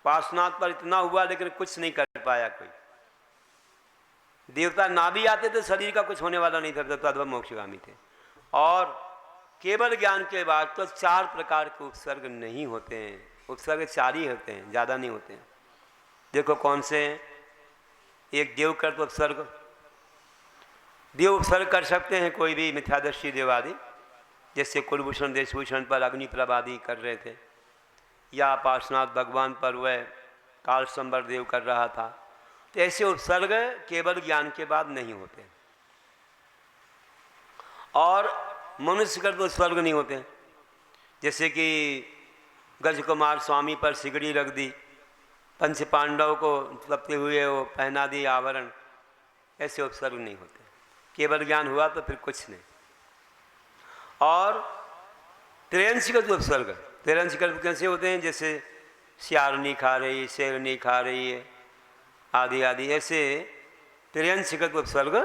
पार्श्वनाथ पर इतना हुआ लेकिन कुछ नहीं कर पाया कोई। देवता ना भी आते तो शरीर का कुछ होने वाला नहीं था, तत्व मोक्षगामी थे। और केवल ज्ञान के बाद तो 4 प्रकार के उपसर्ग नहीं होते हैं, उपसर्ग 4 ही होते हैं, ज़्यादा नहीं होते हैं। देखो कौन से हैं? एक देवकृत उपसर्ग, देव उपसर्ग कर सकते हैं कोई भी मिथ्यादर्शी देवादि, जैसे कुलभूषण देशभूषण पर अग्निप्रभ आदि कर रहे थे, या पार्श्वनाथ भगवान पर वह काल संवर देव कर रहा था। तो ऐसे उपसर्ग केवल ज्ञान के बाद नहीं होते। और मनुष्य कर तो उपसर्ग नहीं होते, जैसे कि गजकुमार स्वामी पर सिगड़ी रख दी, पंच पांडव को तपते हुए वो पहना दी आवरण, ऐसे उपसर्ग नहीं होते। केवल ज्ञान हुआ तो फिर कुछ नहीं। और त्र्यंशिक उपसर्ग, त्र्यंशिक कैसे होते हैं? जैसे सियारनी खा रही, शेरनी खा रही है आदि आदि, ऐसे त्र्यंशिक उपसर्ग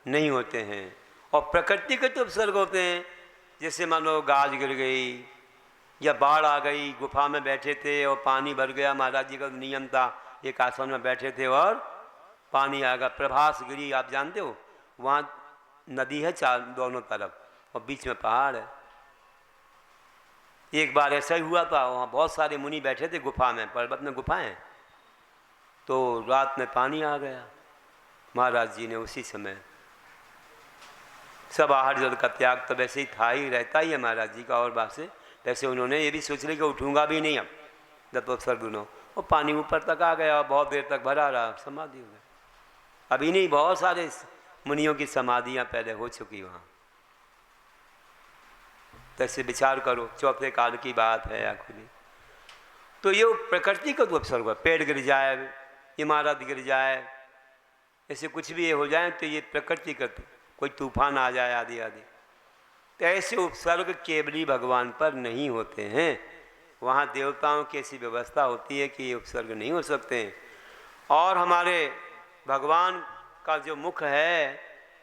नहीं होते हैं। और प्रकृतिगत उपसर्ग होते हैं, जैसे मान लो गाज गिर गई या बाढ़ आ गई, गुफा में बैठे थे और पानी भर गया, महाराज जी का नियम था, एक आसन में बैठे थे और पानी आ गया। प्रभास गिरी आप जानते हो, वहाँ नदी है दोनों तरफ और बीच में पहाड़ है। एक बार ऐसा ही हुआ था, वहाँ बहुत सारे मुनि बैठे थे गुफा में, पर्वत में गुफाएं, तो रात में पानी आ गया। महाराज जी ने उसी समय सब आहार जल का त्याग तो वैसे ही था ही, रहता ही है महाराज जी का। और बात से वैसे उन्होंने ये भी सोच लिया कि उठूंगा भी नहीं अब दत्तोत्सर दोनों, और पानी ऊपर तक आ गया और बहुत देर तक भरा रहा, समाधि हो गया। अभी नहीं, बहुत सारे मुनियों की समाधियाँ पहले हो चुकी वहाँ। तैसे विचार करो, चौथे काल की बात है या खुली। तो ये प्रकृति का तो उपसर्ग है, पेड़ गिर जाए, इमारत गिर जाए, ऐसे कुछ भी ये हो जाए तो ये प्रकृति का, कोई तूफान आ जाए आदि आदि, तो ऐसे उपसर्ग केवली भगवान पर नहीं होते हैं। वहाँ देवताओं की ऐसी व्यवस्था होती है कि ये उपसर्ग नहीं हो सकते हैं। और हमारे भगवान का जो मुख है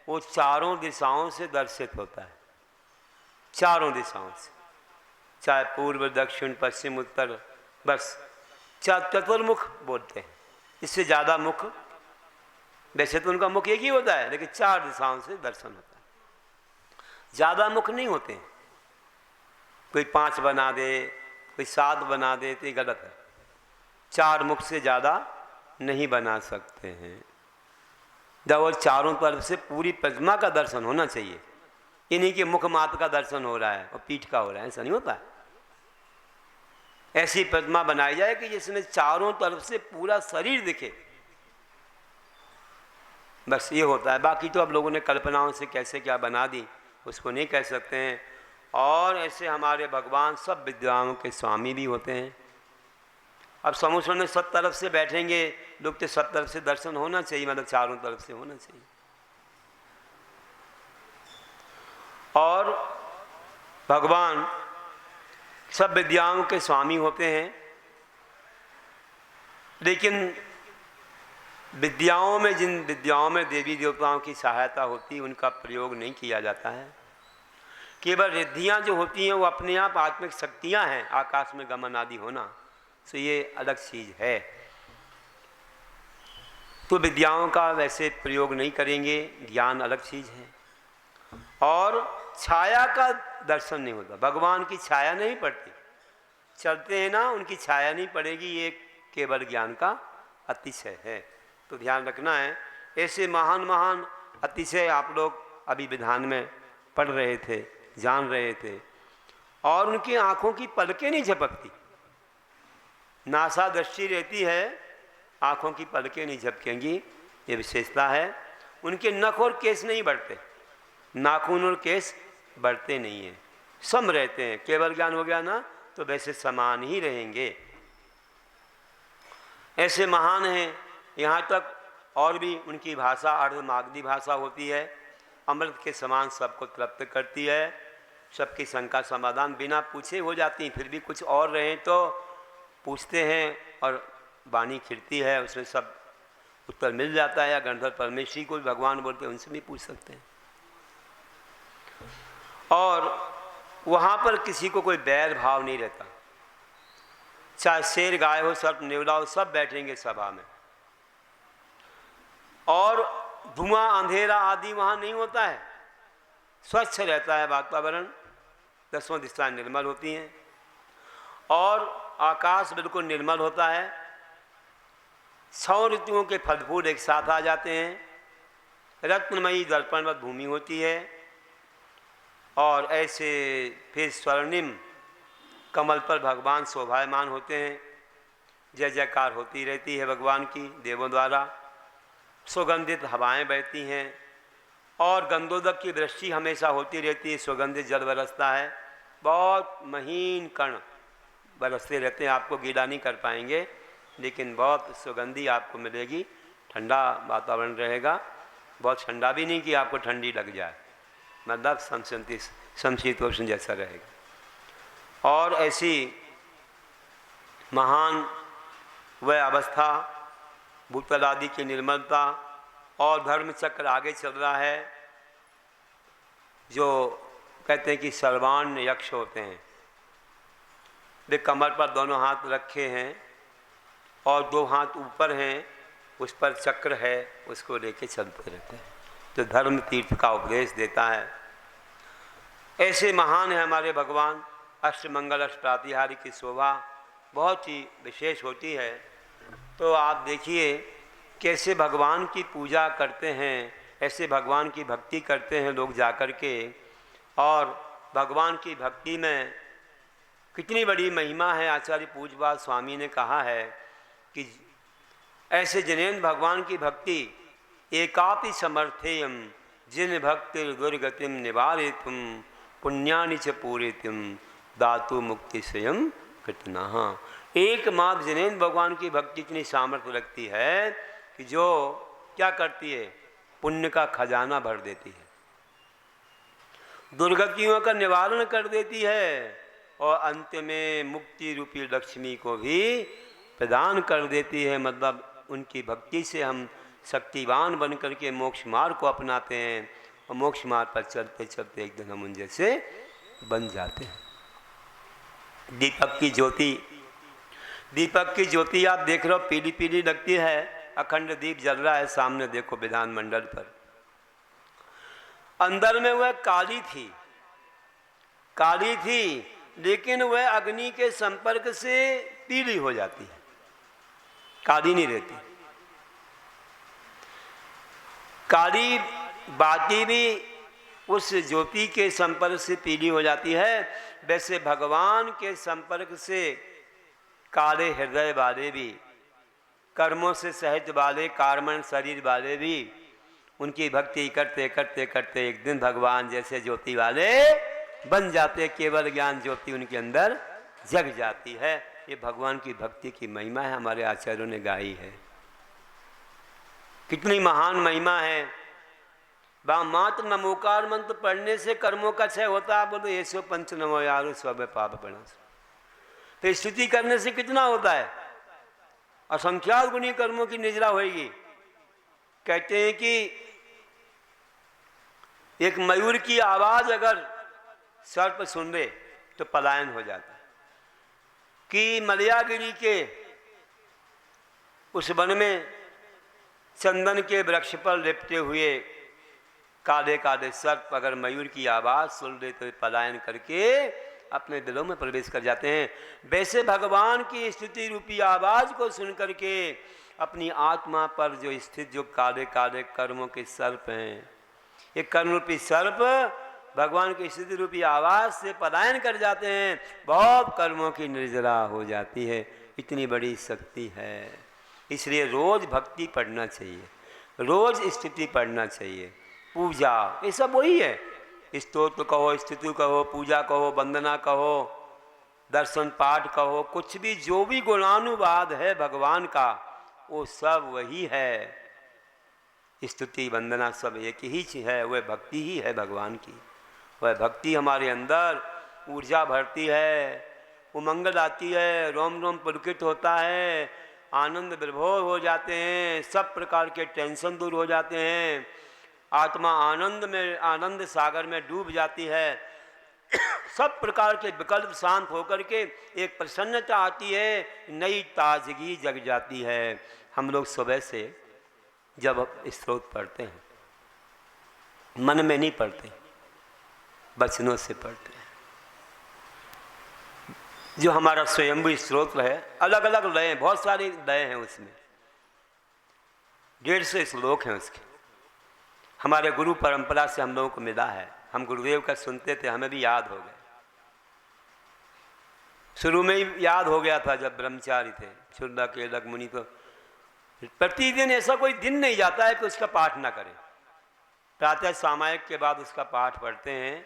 वो चारों दिशाओं से दर्शित होता है, चारों दिशाओं से, चाहे पूर्व दक्षिण पश्चिम उत्तर, बस चतुर्मुख बोलते हैं। इससे ज़्यादा मुख, वैसे तो उनका मुख एक ही होता है, लेकिन 4 दिशाओं से दर्शन होता है, ज़्यादा मुख नहीं होते हैं। कोई 5 बना दे, कोई 7 बना दे तो ये गलत है। 4 मुख से ज़्यादा नहीं बना सकते हैं। जब वो चारों तरफ से पूरी प्रतिमा का दर्शन होना चाहिए, इन्हीं के मुख मात्र का दर्शन हो रहा है और पीठ का हो रहा है, ऐसा नहीं होता है। ऐसी प्रतिमा बनाई जाए कि जिसमें चारों तरफ से पूरा शरीर दिखे, बस ये होता है। बाकी तो अब लोगों ने कल्पनाओं से कैसे क्या बना दी उसको नहीं कह सकते हैं। और ऐसे हमारे भगवान सब विद्याओं के स्वामी भी होते हैं। अब समुद्र में सब तरफ से बैठेंगे लोग, तो सब तरफ से दर्शन होना चाहिए, मतलब चारों तरफ से होना चाहिए। और भगवान सब विद्याओं के स्वामी होते हैं, लेकिन विद्याओं में, जिन विद्याओं में देवी देवताओं की सहायता होती है उनका प्रयोग नहीं किया जाता है। केवल रिद्धियाँ जो होती हैं वो अपने आप आत्मिक शक्तियाँ हैं, आकाश में गमन आदि होना, तो ये अलग चीज़ है। तो विद्याओं का वैसे प्रयोग नहीं करेंगे, ज्ञान अलग चीज़ है। और छाया का दर्शन नहीं होता, भगवान की छाया नहीं पड़ती, चलते हैं ना उनकी छाया नहीं पड़ेगी, ये केवल ज्ञान का अतिशय है। तो ध्यान रखना है। ऐसे महान महान अतिशय आप लोग अभी विधान में पढ़ रहे थे, जान रहे थे। और उनकी आँखों की पलकें नहीं झपकती, नासा दृष्टि रहती है, आँखों की पलकें नहीं झपकेंगी, ये विशेषता है। उनके नख और केस नहीं बढ़ते, नाखून और केस बढ़ते नहीं हैं, सम रहते हैं। केवल ज्ञान हो गया ना तो वैसे समान ही रहेंगे। ऐसे महान हैं। यहाँ तक और भी उनकी भाषा अर्धमागधी भाषा होती है, अमृत के समान सबको तृप्त करती है, सबकी शंका समाधान बिना पूछे हो जाती हैं। फिर भी कुछ और रहें तो पूछते हैं और वाणी खिलती है, उसमें सब उत्तर मिल जाता है। या गंधर्व परमेश्वरी को भगवान बोलते हैं, उनसे भी पूछ सकते हैं। और वहाँ पर किसी को कोई बैर भाव नहीं रहता, चाहे शेर गाय हो, सर्प नेवला हो, सब बैठेंगे सभा में। और धुआं अंधेरा आदि वहाँ नहीं होता है, स्वच्छ रहता है वातावरण, दसों दिशाएं निर्मल होती हैं और आकाश बिल्कुल निर्मल होता है। 6 ऋतुओं के फल फूल एक साथ आ जाते हैं, रत्नमयी दर्पणवत भूमि होती है। और ऐसे फिर स्वर्णिम कमल पर भगवान शोभायमान होते हैं, जय जयकार होती रहती है भगवान की देवों द्वारा, सुगंधित हवाएं बहती हैं और गंधोदक की वृष्टि हमेशा होती रहती है, सुगंधित जल बरसता है, बहुत महीन कण बरसते रहते हैं। आपको गीला नहीं कर पाएंगे, लेकिन बहुत सुगंधी आपको मिलेगी, ठंडा वातावरण रहेगा, बहुत ठंडा भी नहीं कि आपको ठंडी लग जाए, मतलब समशीतोष्ण जैसा रहेगा। और ऐसी महान वह अवस्था, भूतल आदि की निर्मलता, और धर्म चक्र आगे चल रहा है। जो कहते हैं कि सर्वाण्य यक्ष होते हैं, वे कमर पर दोनों हाथ रखे हैं और 2 हाथ ऊपर हैं, उस पर चक्र है, उसको लेके चलते रहते हैं, तो धर्म तीर्थ का उपदेश देता है। ऐसे महान है हमारे भगवान। अष्टमंगल अष्टातिहारी की शोभा बहुत ही विशेष होती है। तो आप देखिए कैसे भगवान की पूजा करते हैं, ऐसे भगवान की भक्ति करते हैं लोग जाकर के। और भगवान की भक्ति में कितनी बड़ी महिमा है। आचार्य पूज्यपाद स्वामी ने कहा है कि ऐसे जिनेन्द्र भगवान की भक्ति एकापि समर्थेयम, जिन भक्ति दुर्गतिम निवारितुम पुण्यानि च पूरितुम दातु मुक्ति स्वयं कृतना। एकमात्र जिनेन्द्र भगवान की भक्ति इतनी सामर्थ्य रखती है कि जो क्या करती है, पुण्य का खजाना भर देती है, दुर्गतियों का निवारण कर देती है और अंत में मुक्ति रूपी लक्ष्मी को भी प्रदान कर देती है। मतलब उनकी भक्ति से हम शक्तिवान बन करके मोक्ष मार्ग को अपनाते हैं और मोक्ष मार्ग पर चलते चलते एक दिन हम उन जैसे बन जाते हैं। दीपक की ज्योति, दीपक की ज्योति आप देख रहे हो पीली पीली लगती है, अखंड दीप जल रहा है सामने, देखो विधान मंडल पर। अंदर में वह काली थी, काली थी, लेकिन वह अग्नि के संपर्क से पीली हो जाती है, काली नहीं रहती। काली बाती भी उस ज्योति के संपर्क से पीली हो जाती है, वैसे भगवान के संपर्क से काले हृदय वाले भी, कर्मों से सहित वाले, कार्मण शरीर वाले भी उनकी भक्ति करते करते करते एक दिन भगवान जैसे ज्योति वाले बन जाते, केवल ज्ञान ज्योति उनके अंदर जग जाती है। ये भगवान की भक्ति की महिमा है, हमारे आचार्यों ने गाई है। कितनी महान महिमा है। मात्र नमोकार मंत्र पढ़ने से कर्मों का क्षय होता है। बोलो ऐसो पंच नमो यारो सब पाप विनाश। तो स्तुति करने से कितना होता है? असंख्यात गुणी कर्मों की निजरा होगी। कहते हैं कि एक मयूर की आवाज अगर सर्प सुन ले तो पलायन हो जाता है। कि मलयागिरी के उस वन में चंदन के वृक्ष पर लिपटे हुए काले काले सर्प अगर मयूर की आवाज सुन ले तो पलायन करके अपने दिलों में प्रवेश कर जाते हैं। वैसे भगवान की स्तुति रूपी आवाज को सुन करके अपनी आत्मा पर जो स्थित जो काले काले कर्मों के सर्प हैं, ये कर्म रूपी सर्प भगवान की स्तुति रूपी आवाज से पलायन कर जाते हैं। बहुत कर्मों की निर्जरा हो जाती है। इतनी बड़ी शक्ति है। इसलिए रोज भक्ति पढ़ना चाहिए, रोज स्तुति पढ़ना चाहिए। पूजा ये सब वही है। स्तोत्र कहो, स्तुति कहो, पूजा कहो, वंदना कहो, दर्शन पाठ कहो, कुछ भी जो भी गुणानुवाद है भगवान का वो सब वही है। स्तुति वंदना सब एक ही चीज है, वह भक्ति ही है भगवान की। वह भक्ति हमारे अंदर ऊर्जा भरती है, उमंग लाती है, रोम रोम पुलकित होता है, आनंद विभोर हो जाते हैं, सब प्रकार के टेंशन दूर हो जाते हैं, आत्मा आनंद में, आनंद सागर में डूब जाती है। सब प्रकार के विकल्प शांत होकर के एक प्रसन्नता आती है, नई ताजगी जग जाती है। हम लोग सुबह से जब स्तोत्र पढ़ते हैं मन में नहीं पढ़ते, वचनों से पढ़ते हैं। जो हमारा स्वयंभू स्तोत्र है, अलग अलग लय, बहुत सारे लय हैं उसमें, 150 श्लोक हैं उसके। हमारे गुरु परंपरा से हम लोगों को मिला है। हम गुरुदेव का सुनते थे, हमें भी याद हो गया। शुरू में ही याद हो गया था जब ब्रह्मचारी थे, शुद्ध के लग मुनि। तो प्रतिदिन ऐसा कोई दिन नहीं जाता है कि उसका पाठ ना करें। प्रातः सामायिक के बाद उसका पाठ पढ़ते हैं।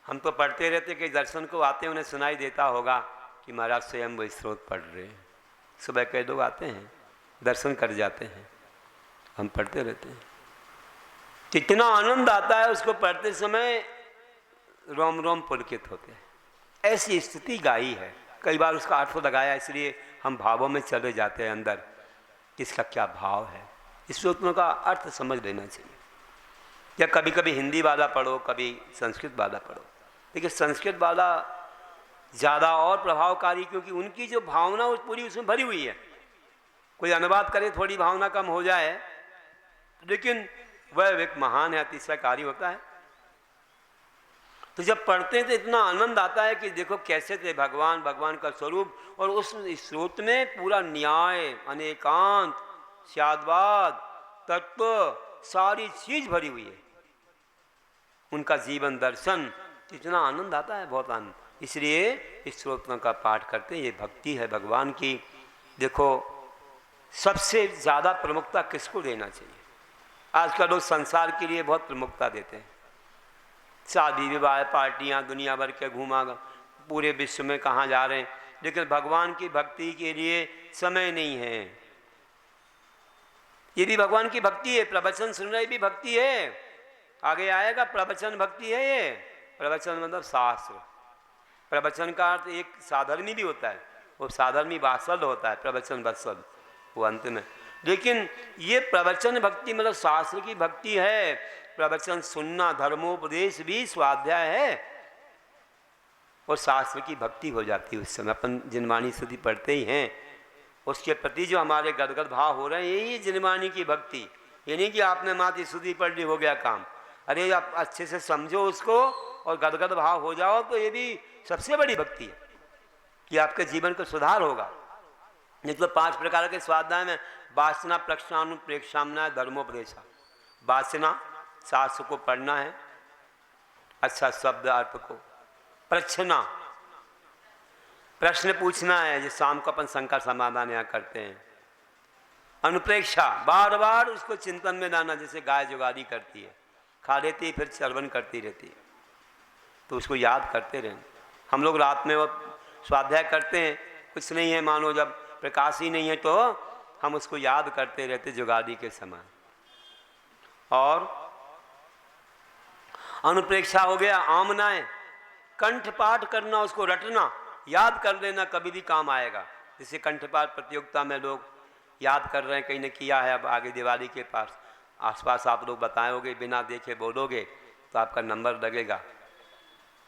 हम तो पढ़ते रहते कि दर्शन को आते उन्हें सुनाई देता होगा कि महाराज स्वयं वो स्रोत पढ़ रहे हैं। सुबह कई लोग आते हैं, दर्शन कर जाते हैं, हम पढ़ते रहते हैं। कितना आनंद आता है उसको पढ़ते समय, रोम रोम पुलकित होते हैं। ऐसी स्थिति गाई है। कई बार उसका अर्थ लगाया, इसलिए हम भावों में चले जाते हैं अंदर, इसका क्या भाव है। इस सूत्रों का अर्थ समझ लेना चाहिए। या कभी कभी हिंदी वाला पढ़ो, कभी संस्कृत वाला पढ़ो। देखिए संस्कृत वाला ज़्यादा और प्रभावकारी, क्योंकि उनकी जो भावना वो पूरी उसमें भरी हुई है। कोई अनुवाद करे थोड़ी भावना कम हो जाए, लेकिन वह एक महान है, अतिशयकारी होता है। तो जब पढ़ते हैं तो इतना आनंद आता है कि देखो कैसे थे भगवान, भगवान का स्वरूप, और उस स्रोत में पूरा न्याय, अनेकांत, शादवाद, तत्व, सारी चीज भरी हुई है। उनका जीवन दर्शन, इतना आनंद आता है, बहुत आनंद। इसलिए इस स्रोतों का पाठ करते हैं। ये भक्ति है भगवान की। देखो सबसे ज़्यादा प्रमुखता किसको देना चाहिए? आजकल लोग संसार के लिए बहुत प्रमुखता देते हैं। शादी विवाह, पार्टियां, दुनिया भर के घूमा पूरे विश्व में कहाँ जा रहे हैं, लेकिन भगवान की भक्ति के लिए समय नहीं है। ये भी भगवान की भक्ति है। प्रवचन सुन रहे भी भक्ति है। आगे आएगा, प्रवचन भक्ति है। ये प्रवचन मतलब शास्त्र। प्रवचन का अर्थ एक साधर्मी भी होता है, वो साधर्मी वात्सल होता है, प्रवचन वत्सल वो अंत में। लेकिन ये प्रवचन भक्ति मतलब शास्त्र की भक्ति है। प्रवचन सुनना, धर्मोपदेश भी स्वाध्याय है, और शास्त्र की भक्ति हो जाती है उस समय। अपन जिनवाणी स्तुति पढ़ते ही हैं, उसके प्रति जो हमारे गदगद भाव हो रहे हैं, यही जिनवाणी की भक्ति। ये नहीं कि आपने मात्र स्तुति पढ़ ली हो गया काम। अरे आप अच्छे से समझो उसको और गदगद भाव हो जाओ, तो ये भी सबसे बड़ी भक्ति है कि आपके जीवन को सुधार होगा। नहीं तो 5 प्रकार के स्वाध्याय में वासना, प्रक्षानुप्रेक्षामना, धर्मोपदेशा। वासना, शास्त्र को पढ़ना है, अच्छा शब्द अर्थ को। प्रश्ना, प्रश्न पूछना है, जो शाम को अपन शंका समाधान यहाँ करते हैं। अनुप्रेक्षा, बार बार उसको चिंतन में लाना, जैसे गाय जुगाली करती है, खा लेती फिर चरवन करती रहती है, तो उसको याद करते रहें। हम लोग रात में वो स्वाध्याय करते हैं, कुछ नहीं है, मानो जब प्रकाश ही नहीं है तो हम उसको याद करते रहते जुगाली के समय। और अनुप्रेक्षा हो गया। आमनाएं, कंठपाठ करना, उसको रटना, याद कर लेना, कभी भी काम आएगा। जैसे कंठपाठ प्रतियोगिता में लोग याद कर रहे हैं, कहीं ने किया है, अब आगे दिवाली के पास आसपास आप लोग बताओगे, बिना देखे बोलोगे तो आपका नंबर लगेगा।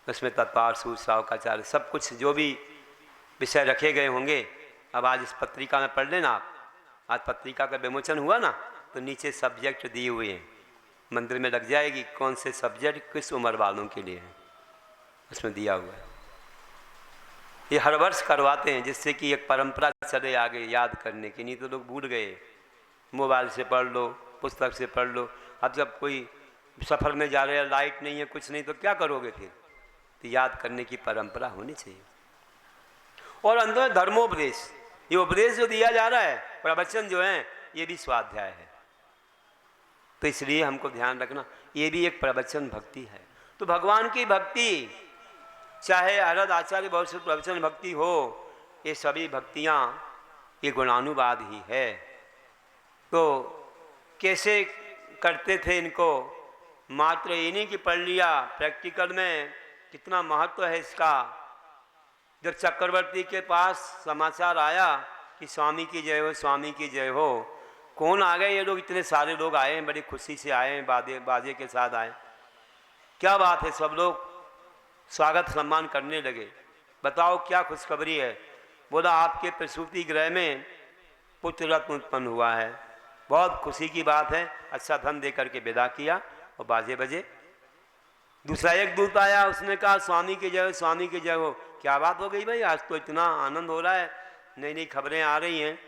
उसमें तत्पार, सूचराव का चार्य, सब कुछ जो भी विषय रखे गए होंगे। अब आज इस पत्रिका में पढ़ लेना आप, आज पत्रिका का विमोचन हुआ ना, तो नीचे सब्जेक्ट दिए हुए हैं, मंदिर में लग जाएगी कौन से सब्जेक्ट किस उम्र वालों के लिए हैं, उसमें दिया हुआ है। ये हर वर्ष करवाते हैं, जिससे कि एक परंपरा चले आगे याद करने की, नहीं तो लोग भूल गए। मोबाइल से पढ़ लो, पुस्तक से पढ़ लो। अब जब कोई सफ़र में जा रहे हैं, लाइट नहीं है, कुछ नहीं, तो क्या करोगे फिर? तो याद करने की परंपरा होनी चाहिए। और अंदर धर्मोपदेश, ये उपदेश जो दिया जा रहा है, प्रवचन जो है, ये भी स्वाध्याय है। तो इसलिए हमको ध्यान रखना, ये भी एक प्रवचन भक्ति है। तो भगवान की भक्ति, चाहे अरद आचार्य बहुत से प्रवचन भक्ति हो, ये सभी भक्तियाँ ये गुणानुवाद ही है। तो कैसे करते थे इनको? मात्र इन्हीं की पढ़ लिया, प्रैक्टिकल में कितना महत्व है इसका। जब चक्रवर्ती के पास समाचार आया कि स्वामी की जय हो, स्वामी की जय हो, कौन आ गए ये लोग, इतने सारे लोग आए हैं, बड़ी खुशी से आए हैं, बाजे के साथ आए, क्या बात है, सब लोग स्वागत सम्मान करने लगे। बताओ क्या खुशखबरी है? बोला आपके प्रसूति गृह में पुत्र रत्न उत्पन्न हुआ है, बहुत खुशी की बात है। अच्छा धन दे करके विदा किया और बाजे बजे। दूसरा एक दूत आया, उसने कहा स्वामी की जय हो, स्वामी की जय हो। क्या बात हो गई भाई, आज तो इतना आनंद हो रहा है, नई नई खबरें आ रही हैं,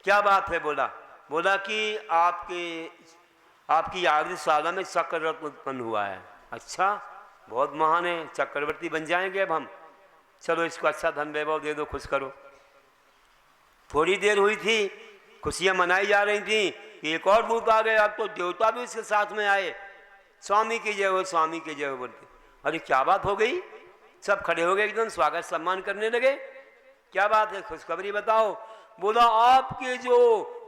क्या बात है? बोला कि आपकी यागशाला में चक्र रत्न उत्पन्न हुआ है। अच्छा बहुत महान है, चक्रवर्ती बन जाएंगे अब हम, चलो इसको अच्छा धन वैभव दे दो, खुश करो। थोड़ी देर हुई थी, खुशियां मनाई जा रही थी कि एक और दूत आ गए, अब तो देवता भी उसके साथ में आए, स्वामी की जय हो, स्वामी की जय हो बोलते। अरे क्या बात हो गई? सब खड़े हो गए, एकदम स्वागत सम्मान करने लगे। क्या बात है, खुशखबरी बताओ। बोला आपके जो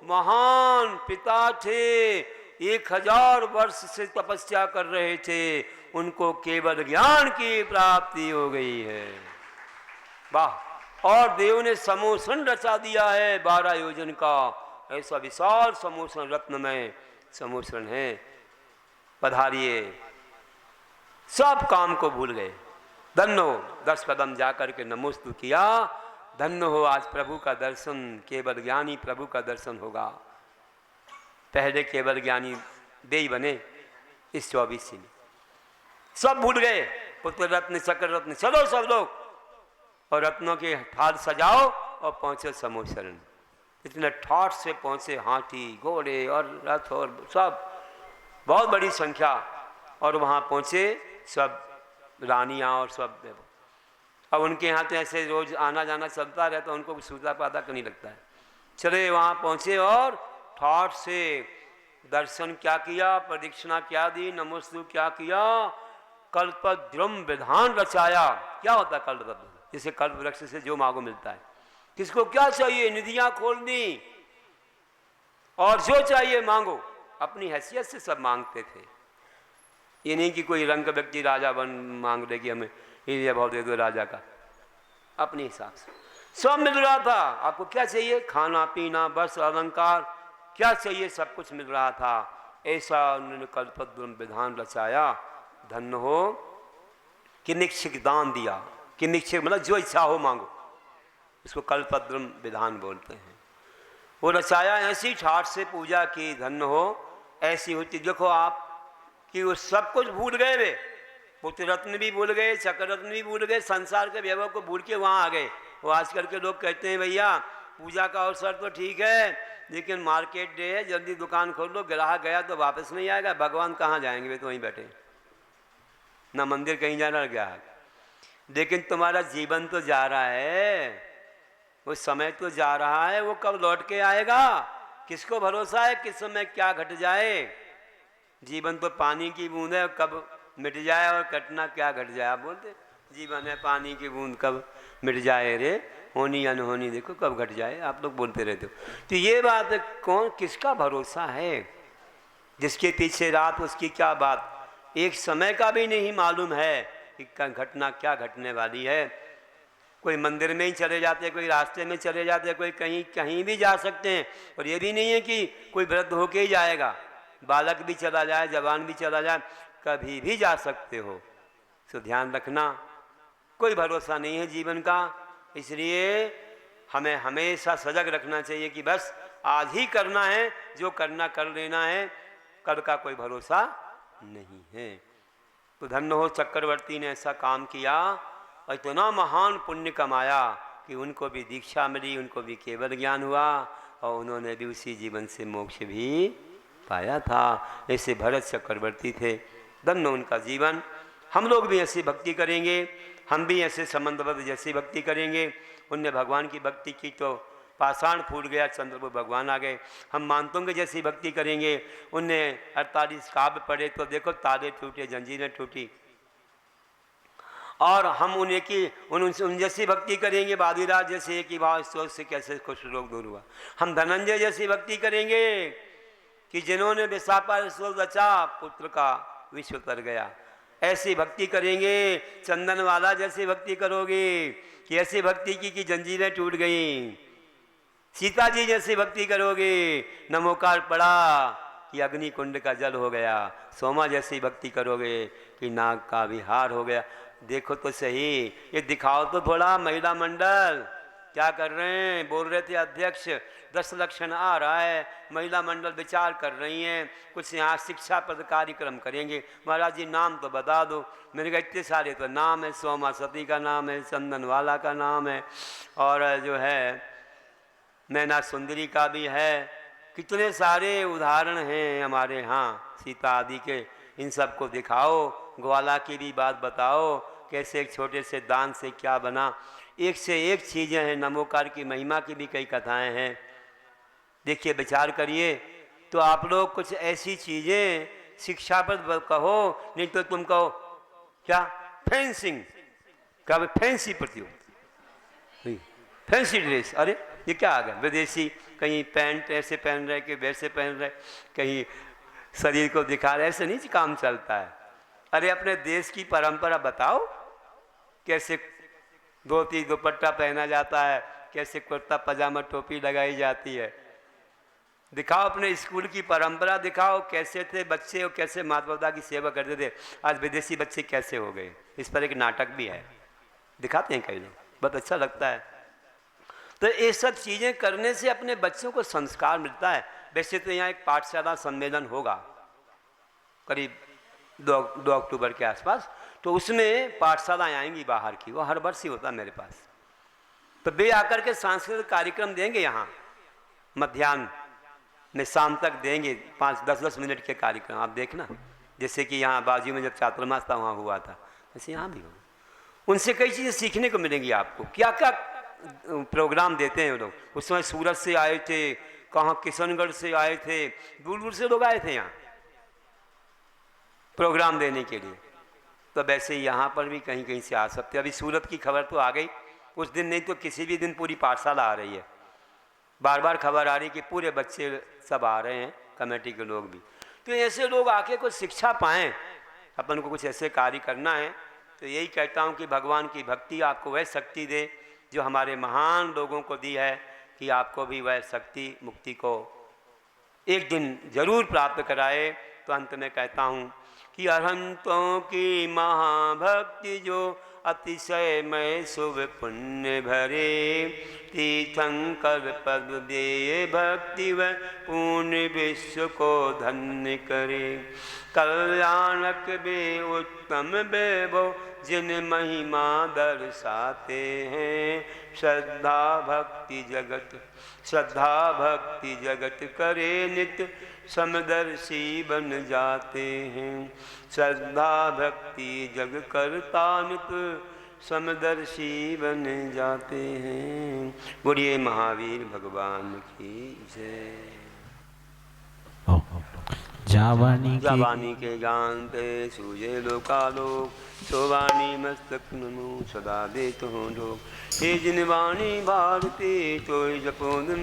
महान पिता थे, 1000 वर्ष से तपस्या कर रहे थे, उनको केवल ज्ञान की प्राप्ति हो गई है। वाह! और देव ने समोसन रचा दिया है 12 योजन का, ऐसा विशाल समोसन, रत्नमय समोसन है। पधारिए। सब काम को भूल गए। धन्य हो, 10 कदम जाकर के नमोस्तु किया। धन्य हो, आज प्रभु का दर्शन, केवल ज्ञानी प्रभु का दर्शन होगा। पहले केवल ज्ञानी देई बने इस 24 में, सब भूल गए। पुत्र रत्न, चक्र रत्न, चलो सब लोग, और रत्नों के थाल सजाओ और पहुंचे समोसरण। इतने ठाठ से पहुंचे, हाथी घोड़े और रथ और सब, बहुत बड़ी संख्या। और वहाँ पहुँचे सब रानियाँ और सब। अब उनके यहाँ तो ऐसे रोज आना जाना चलता रहता, उनको सूता पाता नहीं लगता है। चले वहाँ पहुँचे और ठाठ से दर्शन क्या किया, प्रदक्षिणा क्या दी, नमोस्तु क्या किया, कल्पद्रुम विधान रचाया। क्या होता है कल्पद्रुम? जैसे कल्प वृक्ष से जो मांगो मिलता है। किसको क्या चाहिए? निधियां खोल दी, और जो चाहिए मांगो। अपनी हैसियत से सब मांगते थे, ये नहीं कि कोई रंग व्यक्ति राजा बन मांग लेगी हमें ये भाव दे दो राजा का। अपने हिसाब से सब मिल रहा था। आपको क्या चाहिए? खाना पीना, वस्त्र, अलंकार, क्या चाहिए? सब कुछ मिल रहा था। ऐसा उन्होंने कल्पद्रुम विधान रचाया। धन्य हो कि निक्षिक दान दिया। कि निक्षिक मतलब जो इच्छा हो मांगो, इसको कल्पद्रुम विधान बोलते हैं। वो रचाया, ऐसी ठाठ से पूजा की। धन्य हो, ऐसी होती। देखो आप कि वो सब कुछ भूल गए, वे पुत्र रत्न भी भूल गए, चक्र रत्न भी भूल गए, संसार के वैभव को भूल के वहाँ आ गए। वो आजकल के लोग कहते हैं भैया पूजा का अवसर तो ठीक है, लेकिन मार्केट डे है, जल्दी दुकान खोल लो, ग्राहक गया तो वापस नहीं आएगा, भगवान कहाँ जाएंगे, वे तो वहीं बैठे। ना मंदिर कहीं जाना गया, लेकिन तुम्हारा जीवन तो जा रहा है, वो समय तो जा रहा है, वो कब लौट के आएगा किसको भरोसा है, किस समय क्या घट जाए। जीवन तो पानी की बूंद है, कब मिट जाए और कटना क्या घट जाए। आप बोलते जीवन है पानी की बूंद, कब मिट जाए रे, होनी अनहोनी देखो कब घट जाए, आप लोग बोलते रहते हो। तो ये बात कौन किसका भरोसा है, जिसके पीछे रात उसकी क्या बात, एक समय का भी नहीं मालूम है कि घटना क्या घटने वाली है। कोई मंदिर में ही चले जाते, कोई रास्ते में चले जाते, कोई कहीं कहीं भी जा सकते हैं। और ये भी नहीं है कि कोई वृद्ध होके ही जाएगा, बालक भी चला जाए, जवान भी चला जाए, कभी भी जा सकते हो। तो ध्यान रखना, कोई भरोसा नहीं है जीवन का, इसलिए हमें हमेशा सजग रखना चाहिए कि बस आज ही करना है, जो करना कर लेना है, कल का कोई भरोसा नहीं है। तो धन्य हो चक्रवर्ती ने ऐसा काम किया और इतना महान पुण्य कमाया कि उनको भी दीक्षा मिली, उनको भी केवल ज्ञान हुआ और उन्होंने भी उसी जीवन से मोक्ष भी पाया था। ऐसे भरत चक्रवर्ती थे, धन्य उनका जीवन। हम लोग भी ऐसी भक्ति करेंगे, हम भी ऐसे संबंधबद्ध जैसी भक्ति करेंगे। उनने भगवान की भक्ति की तो पाषाण फूट गया, चंद्रपुर भगवान आ गए। हम मानतों के जैसी भक्ति करेंगे, उनने 48 काव्य पढ़े तो देखो तारे टूटे, जंजीरें टूटी। और हम उन्हें की उन जैसी भक्ति करेंगे, बादीराज जैसे एक ही भाव सोच से कैसे कुछ रोग दूर हुआ। हम धनंजय जैसी भक्ति करेंगे कि जिन्होंने विशापा रचा पुत्र का विश्व तर गया, ऐसी भक्ति करेंगे। चंदन वाला जैसी भक्ति करोगे कि ऐसी भक्ति की कि जंजीरें टूट गई। सीता जी जैसी भक्ति करोगे, नमोकार पड़ा कि अग्नि कुंड का जल हो गया। सोमा जैसी भक्ति करोगे कि नाग का विहार हो गया। देखो तो सही, ये दिखाओ तो थोड़ा महिला मंडल क्या कर रहे हैं। बोल रहे थे अध्यक्ष 10 लक्षण आ रहा है, महिला मंडल विचार कर रही हैं, कुछ यहाँ शिक्षा पद कार्यक्रम करेंगे। महाराज जी नाम तो बता दो। मैंने कहा इतने सारे तो नाम है, सोमा सती का नाम है, चंदन वाला का नाम है, और जो है नैना सुंदरी का भी है। कितने सारे उदाहरण हैं हमारे यहाँ सीता आदि के, इन सब को दिखाओ। ग्वाला की भी बात बताओ, कैसे एक छोटे से दान से क्या बना। एक से एक चीज़ें हैं, नमोकार की महिमा की भी कई कथाएं हैं। देखिए विचार करिए, तो आप लोग कुछ ऐसी चीज़ें शिक्षा पर कहो, नहीं तो तुम कहो क्या फेंसिंग, क्या फैंसी प्रतियोगिता, फैंसी ड्रेस। अरे ये क्या आ गया, विदेशी कहीं पैंट ऐसे पहन रहे कि वैसे पहन रहे, कहीं शरीर को दिखा रहे, ऐसे नहीं काम चलता है। अरे अपने देश की परंपरा बताओ, कैसे धोती दुपट्टा पहना जाता है, कैसे कुर्ता पजामा टोपी लगाई जाती है। दिखाओ अपने स्कूल की परंपरा दिखाओ, कैसे थे बच्चे और कैसे माता पिता की सेवा करते थे। आज विदेशी बच्चे कैसे हो गए, इस पर एक नाटक भी है, दिखाते हैं कई लोग, बहुत अच्छा लगता है। तो ये सब चीज़ें करने से अपने बच्चों को संस्कार मिलता है। वैसे तो यहाँ एक पाठशाला सम्मेलन होगा करीब 2 अक्टूबर के आसपास, तो उसमें पाठशालाएँ आएंगी बाहर की, वो हर वर्ष ही होता है मेरे पास। तो वे आकर के सांस्कृतिक कार्यक्रम देंगे यहाँ मध्याह्न में, शाम तक देंगे 5-10 मिनट के कार्यक्रम। आप देखना, जैसे कि यहाँ बाजू में जब चातुर्मास था वहाँ हुआ था, वैसे यहाँ भी होगा। उनसे कई चीज़ें सीखने को मिलेंगी आपको। क्या क्या प्रोग्राम देते हैं वो लोग। उस समय सूरत से आए थे, कहाँ किशनगढ़ से आए थे, दूर दूर से लोग आए थे यहाँ प्रोग्राम देने के लिए। तो वैसे ही यहाँ पर भी कहीं कहीं से आ सकते हैं। अभी सूरत की खबर तो आ गई, उस दिन नहीं तो किसी भी दिन पूरी पाठशाला आ रही है। बार बार खबर आ रही कि पूरे बच्चे सब आ रहे हैं, कमेटी के लोग भी। तो ऐसे लोग आके कुछ शिक्षा पाएँ, अपन को कुछ ऐसे कार्य करना है। तो यही कहता हूँ कि भगवान की भक्ति आपको वह शक्ति दे जो हमारे महान लोगों को दी है, कि आपको भी वह शक्ति मुक्ति को एक दिन जरूर प्राप्त कराए। तो अंत में कहता हूँ कि अरहंतों की महाभक्ति जो अतिशय मय शुभ पुण्य भरे, तीर्थंकर पद दे भक्ति व पूर्ण विश्व को धन्य करे। कल्याणक बे उत्तम वैभव जिन महिमा दर्शाते हैं, श्रद्धा भक्ति जगत करे नित्य समदर्शी बन जाते हैं। श्रद्धा भक्ति जग करता नित समदर्शी बन जाते हैं। बोलिए महावीर भगवान की जय। जावानी के जानते सूझे लोकालोक, सोवानी मस्तक नमो सदा देत हो लोक। हे जिन वाणी भारती तोय जपो दिन